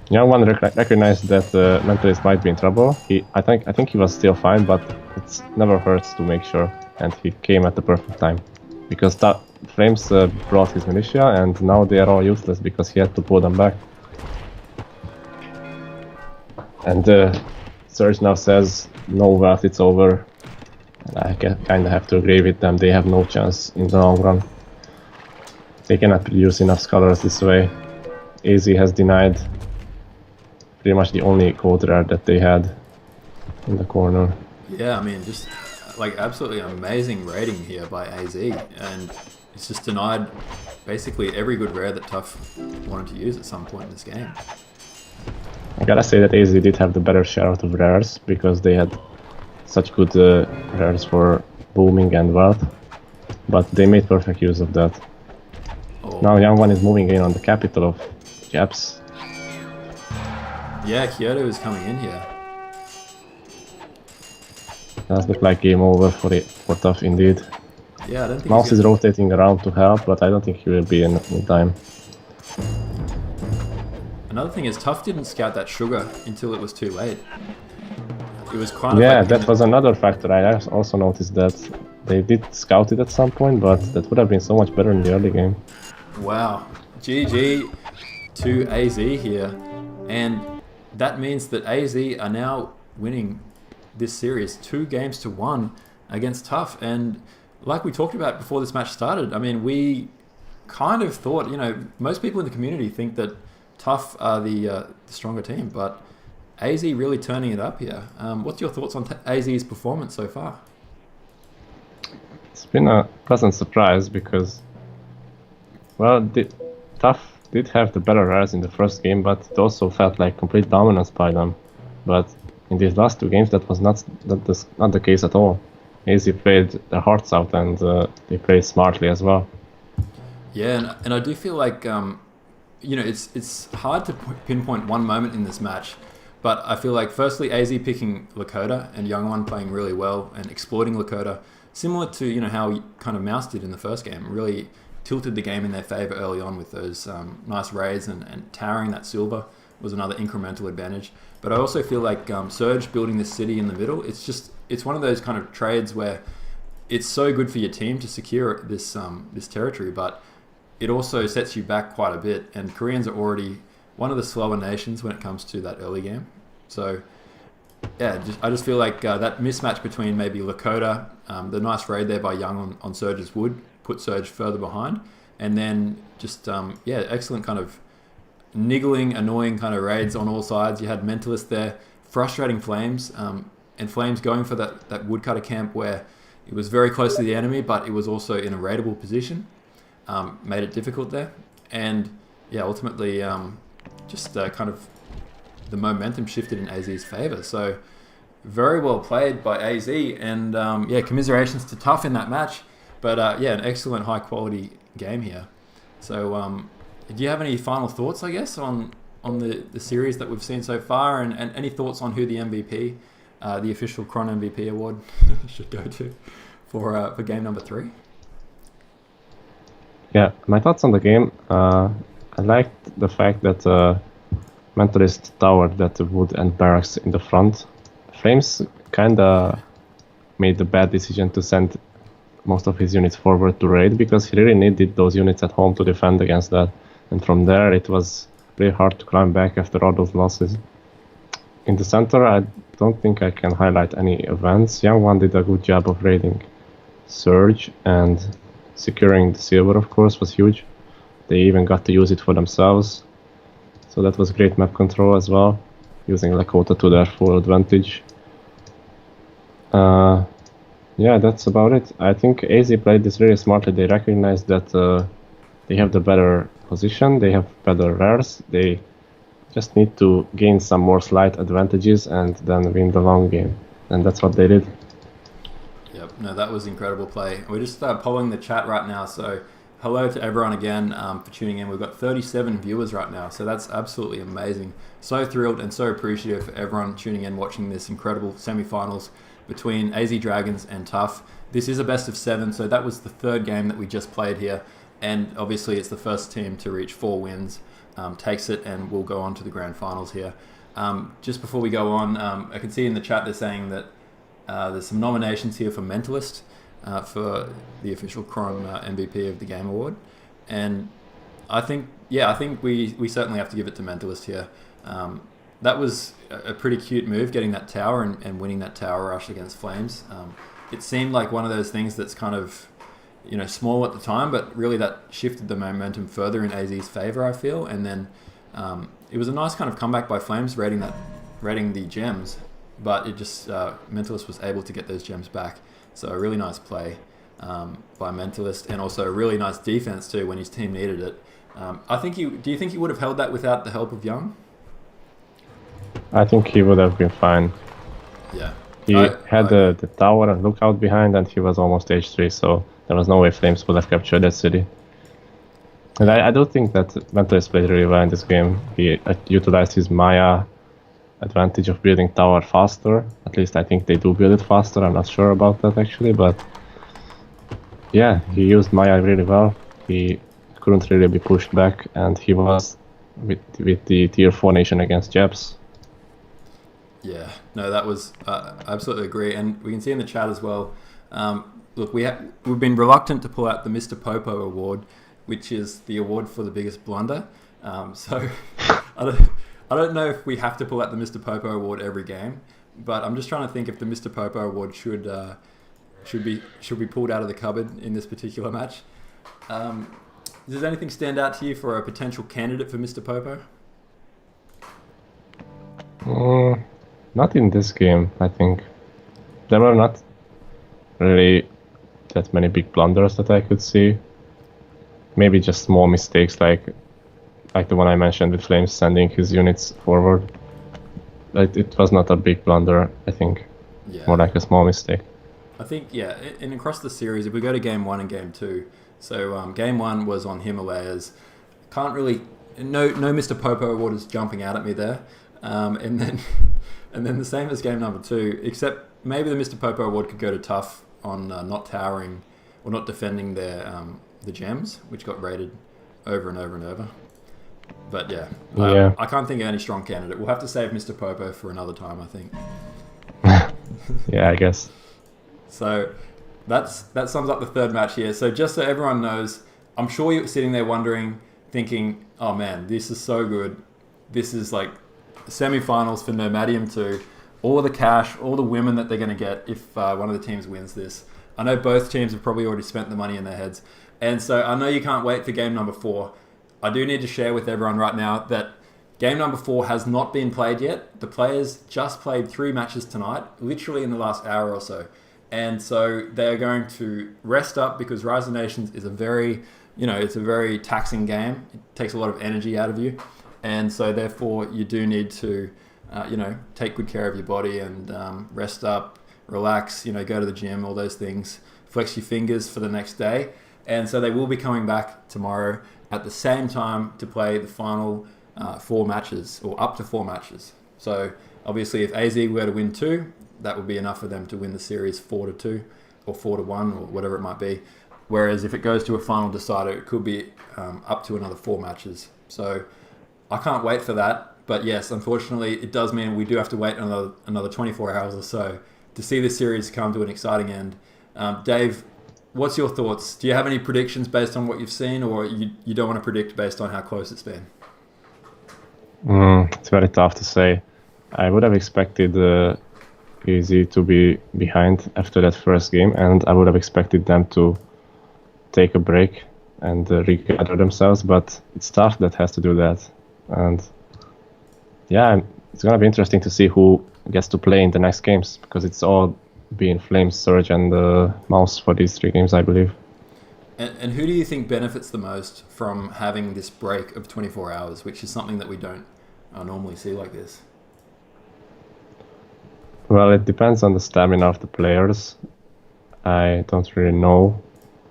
Young One recognized that Mentalist might be in trouble. I think he was still fine, but it never hurts to make sure. and he came at the perfect time. Because Flames brought his militia, and now they are all useless because he had to pull them back. And Surge now says, no wealth, it's over. And I kind of have to agree with them. They have no chance in the long run. They cannot produce enough scholars this way. AZ has denied pretty much the only code rare that they had in the corner. Yeah, I mean, just like absolutely amazing rating here by AZ, and it's just denied basically every good rare that TUF wanted to use at some point in this game. I gotta say that AZ did have the better share out of rares because they had such good rares for booming and wealth, but they made perfect use of that. Oh. Now Young One is moving in on the capital of Japs. Yeah, Kyoto is coming in here. Does look like game over for TUF indeed. Yeah, I don't think Mouse is rotating around to help, but I don't think he will be in time. Another thing is TUF didn't scout that sugar until it was too late. It was kind of yeah, that was another factor. I also noticed that they did scout it at some point, but that would have been so much better in the early game. Wow, GG to AZ here, and that means that AZ are now winning this series 2-1 against TUF. And like we talked about before this match started, I mean, we kind of thought, you know, most people in the community think that TUF are the stronger team, but AZ really turning it up here. What's your thoughts on AZ's performance so far? It's been a pleasant surprise because, well, TUF did have the better rares in the first game, but it also felt like complete dominance by them. But in these last 2 games, that was not the case at all. AZ played their hearts out, and they played smartly as well. Yeah, and I do feel like you know, it's hard to pinpoint one moment in this match, but I feel like firstly AZ picking Lakota and Young One playing really well and exploiting Lakota, similar to, you know, how kind of Mouse did in the first game, really tilted the game in their favor early on with those nice raids, and towering that silver was another incremental advantage. But I also feel like Surge building this city in the middle, it's one of those kind of trades where it's so good for your team to secure this this territory, but it also sets you back quite a bit. And Koreans are already one of the slower nations when it comes to that early game. So yeah, I just feel like that mismatch between maybe Lakota, the nice raid there by Young on Surge's wood, put Surge further behind, and then just yeah, excellent kind of niggling, annoying kind of raids on all sides. You had Mentalist there, frustrating Flames, and Flames going for that woodcutter camp where it was very close to the enemy, but it was also in a raidable position. Made it difficult there, and yeah, ultimately just kind of the momentum shifted in AZ's favor. So very well played by AZ, and yeah, commiserations to TUF in that match. But yeah, an excellent high quality game here. So do you have any final thoughts, I guess, on the series that we've seen so far, and any thoughts on who the MVP, the official Chron MVP award should go to for game number 3? Yeah, my thoughts on the game. I liked the fact that Mentalist towered that wood and barracks in the front. Flames kinda made the bad decision to send most of his units forward to raid, because he really needed those units at home to defend against that. And from there, it was really hard to climb back after all those losses. In the center, I don't think I can highlight any events. Young One did a good job of raiding Surge, and securing the silver, of course, was huge. They even got to use it for themselves. So that was great map control as well, using Lakota to their full advantage. Yeah, that's about it. I think AZ played this really smartly. They recognized that they have the better position, they have better rares, they just need to gain some more slight advantages and then win the long game. And that's what they did. Yep, no, that was incredible play. We're just polling the chat right now, so hello to everyone again for tuning in. We've got 37 viewers right now, so that's absolutely amazing. So thrilled and so appreciative for everyone tuning in, watching this incredible semi-finals between AZ Dragons and TUF. This is a best of 7, so that was the 3rd game that we just played here, and obviously it's the first team to reach 4 wins, takes it, and we'll go on to the grand finals here. Just before we go on, I can see in the chat they're saying that there's some nominations here for Mentalist. for the official Cron MVP of the Game Award. And I think we certainly have to give it to Mentalist here. That was a pretty cute move, getting that tower and winning that tower rush against Flames. It seemed like one of those things that's kind of, small at the time, but really that shifted the momentum further in AZ's favor, I feel. And then it was a nice kind of comeback by Flames, raiding the gems, but it just Mentalist was able to get those gems back. So a really nice play by Mentalist, and also a really nice defense too when his team needed it. Do you think he would have held that without the help of Young? I think he would have been fine. Yeah. He had the tower and lookout behind, and he was almost H3, so there was no way Flames would have captured that city. And I do think that Mentalist played really well in this game. He utilized his Maya advantage of building tower faster. At least I think they do build it faster. I'm not sure about that actually, but yeah, he used Maya really well. He couldn't really be pushed back, and he was with the tier 4 nation against Japs. Yeah, no, that was absolutely agree, and we can see in the chat as well. Look, we've been reluctant to pull out the Mr. Popo award, which is the award for the biggest blunder. So I don't know if we have to pull out the Mr. Popo award every game, but I'm just trying to think if the Mr. Popo award should be pulled out of the cupboard in this particular match. Does anything stand out to you for a potential candidate for Mr. Popo? Not in this game, I think. There were not really that many big blunders that I could see. Maybe just small mistakes like the one I mentioned with Flames sending his units forward. It was not a big blunder, I think. Yeah. More like a small mistake. I think, yeah, and across the series, if we go to Game 1 and Game 2, so Game 1 was on Himalayas. No Mr. Popo award is jumping out at me there. And then the same as Game number 2, except maybe the Mr. Popo award could go to TUF on not towering or not defending the gems, which got raided over and over and over. But yeah, I can't think of any strong candidate. We'll have to save Mr. Popo for another time, I think. Yeah, I guess. So that sums up the third match here. So just so everyone knows, I'm sure you're sitting there wondering, thinking, oh man, this is so good. This is like semi-finals for Nomadium 2. All the cash, all the women that they're going to get if one of the teams wins this. I know both teams have probably already spent the money in their heads. And so I know you can't wait for game number 4. I do need to share with everyone right now that game number 4 has not been played yet. The players just played 3 matches tonight, literally in the last hour or so. And so they're going to rest up because Rise of Nations is a very taxing game. It takes a lot of energy out of you. And so therefore you do need to, take good care of your body and rest up, relax, go to the gym, all those things, flex your fingers for the next day. And so they will be coming back tomorrow at the same time to play the final 4 matches, or up to 4 matches. So obviously if AZ were to win 2, that would be enough for them to win the series 4-2 or 4-1 or whatever it might be. Whereas if it goes to a final decider, it could be up to another 4 matches. So I can't wait for that. But yes, unfortunately, it does mean we do have to wait another 24 hours or so to see this series come to an exciting end. Dave, what's your thoughts? Do you have any predictions based on what you've seen, or you don't want to predict based on how close it's been? It's very tough to say. I would have expected Easy to be behind after that first game, and I would have expected them to take a break and regather themselves, but it's tough that has to do that. And yeah, it's going to be interesting to see who gets to play in the next games, because it's all been Flames, Surge, and Mouse for these 3 games, I believe. And who do you think benefits the most from having this break of 24 hours, which is something that we don't normally see like this? Well, it depends on the stamina of the players. I don't really know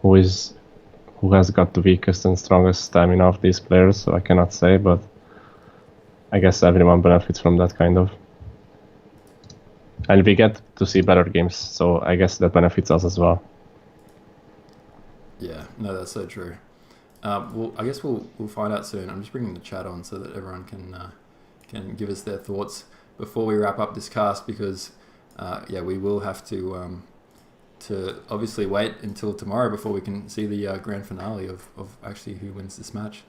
who has got the weakest and strongest stamina of these players, so I cannot say, but I guess everyone benefits from that kind of. And we get to see better games, so I guess that benefits us as well. Yeah, no, that's so true. Well, I guess we'll find out soon. I'm just bringing the chat on so that everyone can give us their thoughts before we wrap up this cast, because we will have to to obviously wait until tomorrow before we can see the grand finale of actually who wins this match.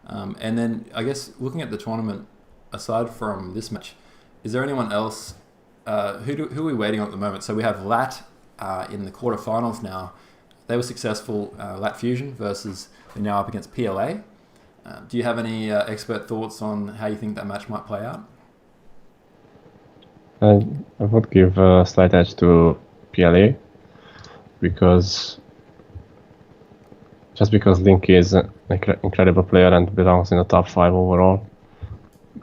And then I guess looking at the tournament, aside from this match, is there anyone else? Who are we waiting on at the moment? So we have Lat in the quarterfinals now. They were successful, Lat Fusion versus they're now up against PLA. Do you have any expert thoughts on how you think that match might play out? I would give a slight edge to PLA because Link is an incredible player and belongs in the top 5 overall.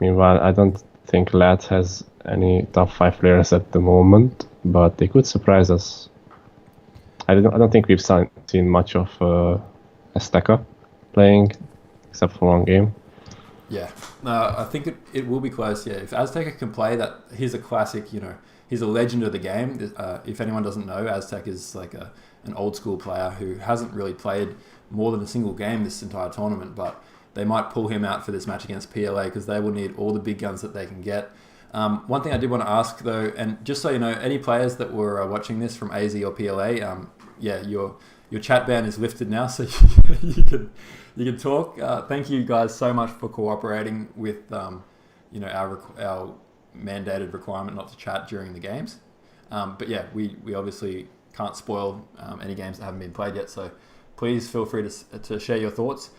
Meanwhile, I don't think Lat has any top 5 players at the moment, but they could surprise us. I don't think we've seen much of Azteca playing, except for one game. Yeah, I think it will be close. Yeah, if Azteca can play that, he's a classic. You know, he's a legend of the game. If anyone doesn't know, Aztec is like an old school player who hasn't really played more than a single game this entire tournament, but they might pull him out for this match against PLA because they will need all the big guns that they can get. One thing I did want to ask though, and just so you know, any players that were watching this from AZ or PLA, yeah, your chat ban is lifted now, so you can talk. Thank you guys so much for cooperating with you know, our mandated requirement not to chat during the games. But yeah, we obviously can't spoil any games that haven't been played yet, so please feel free to share your thoughts.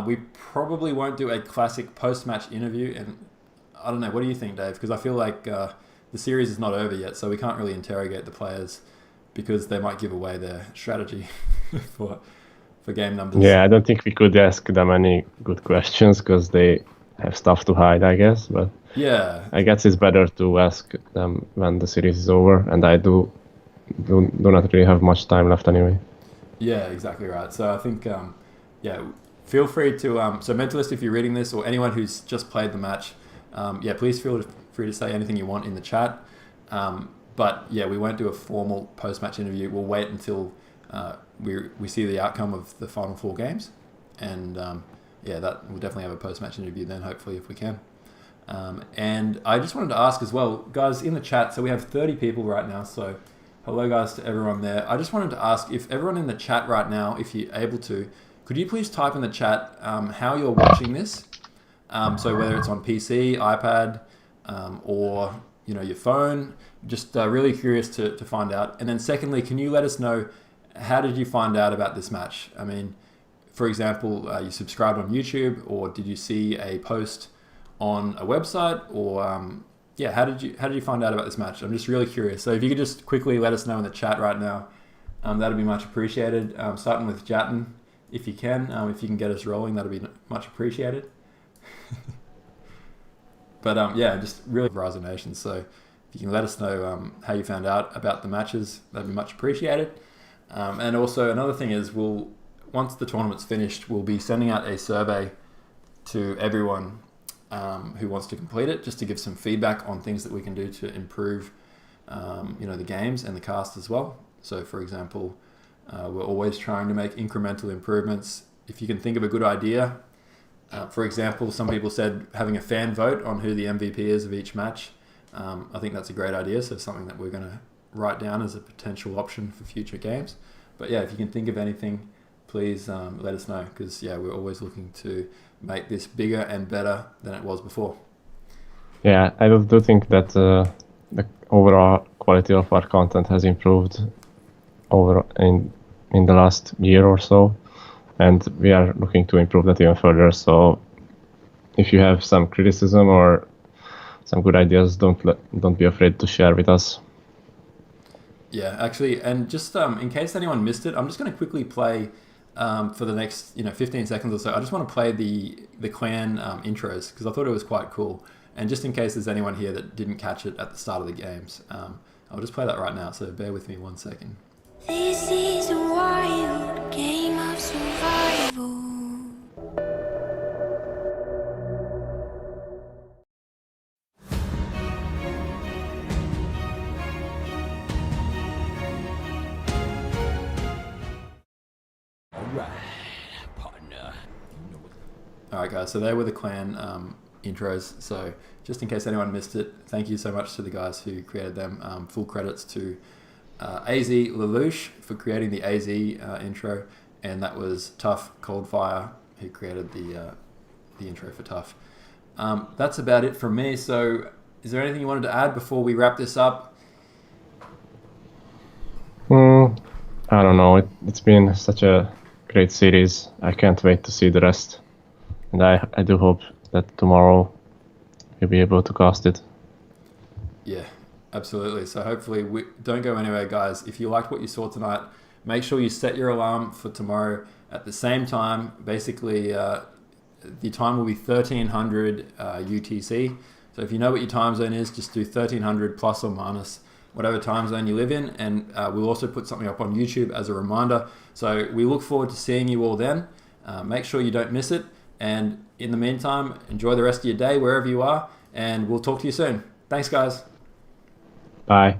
We probably won't do a classic post-match interview, and I don't know, what do you think, Dave? Because I feel like the series is not over yet, so we can't really interrogate the players because they might give away their strategy for game numbers. Yeah, I don't think we could ask them any good questions because they have stuff to hide, I guess. But yeah, I guess it's better to ask them when the series is over, and I do not really have much time left anyway. Yeah, exactly right. So I think, yeah, feel free to, so Mentalist, if you're reading this, or anyone who's just played the match, yeah, please feel free to say anything you want in the chat. But yeah, we won't do a formal post-match interview. We'll wait until we see the outcome of the final 4 games. And yeah, that we'll definitely have a post-match interview then, hopefully, if we can. And I just wanted to ask as well, guys, in the chat, so we have 30 people right now, so hello guys to everyone there. I just wanted to ask if everyone in the chat right now, if you're able to, could you please type in the chat how you're watching this? So whether it's on PC, iPad, or you know, your phone, just really curious to find out. And then secondly, can you let us know, how did you find out about this match? I mean, for example, you subscribed on YouTube, or did you see a post on a website, or yeah, how did you find out about this match? I'm just really curious. So if you could just quickly let us know in the chat right now, that'd be much appreciated. Starting with Jatin, if you can get us rolling, that'd be much appreciated. But yeah, just really Verizon Nation. So if you can let us know how you found out about the matches, that'd be much appreciated. And also another thing is, once the tournament's finished, we'll be sending out a survey to everyone who wants to complete it, just to give some feedback on things that we can do to improve, you know, the games and the cast as well. So for example, we're always trying to make incremental improvements. If you can think of a good idea, for example, some people said having a fan vote on who the MVP is of each match. I think that's a great idea, so something that we're going to write down as a potential option for future games. But yeah, if you can think of anything, please let us know, because yeah, we're always looking to make this bigger and better than it was before. Yeah, I do think that the overall quality of our content has improved in the last year or so, and we are looking to improve that even further. So if you have some criticism or some good ideas, don't be afraid to share with us. Yeah, actually, and just in case anyone missed it, I'm just going to quickly play for the next 15 seconds or so. I just want to play the clan intros, because I thought it was quite cool. And just in case there's anyone here that didn't catch it at the start of the games, I'll just play that right now, so bear with me 1 second. This is a wild game of survival. Alright guys, so they were the clan intros, so just in case anyone missed it, thank you so much to the guys who created them. Full credits to AZ Lelouch for creating the AZ intro, and that was TUF Coldfire who created the intro for TUF. That's about it from me. So is there anything you wanted to add before we wrap this up? I don't know. It's been such a great series. I can't wait to see the rest. And I do hope that tomorrow we'll be able to cast it. Yeah, absolutely. So hopefully, don't go anywhere, guys. If you liked what you saw tonight, make sure you set your alarm for tomorrow at the same time. Basically, the time will be 1300 UTC. So if you know what your time zone is, just do 1300 plus or minus whatever time zone you live in, and we'll also put something up on YouTube as a reminder. So we look forward to seeing you all then. Make sure you don't miss it, and in the meantime, enjoy the rest of your day wherever you are, and we'll talk to you soon. Thanks, guys. Bye.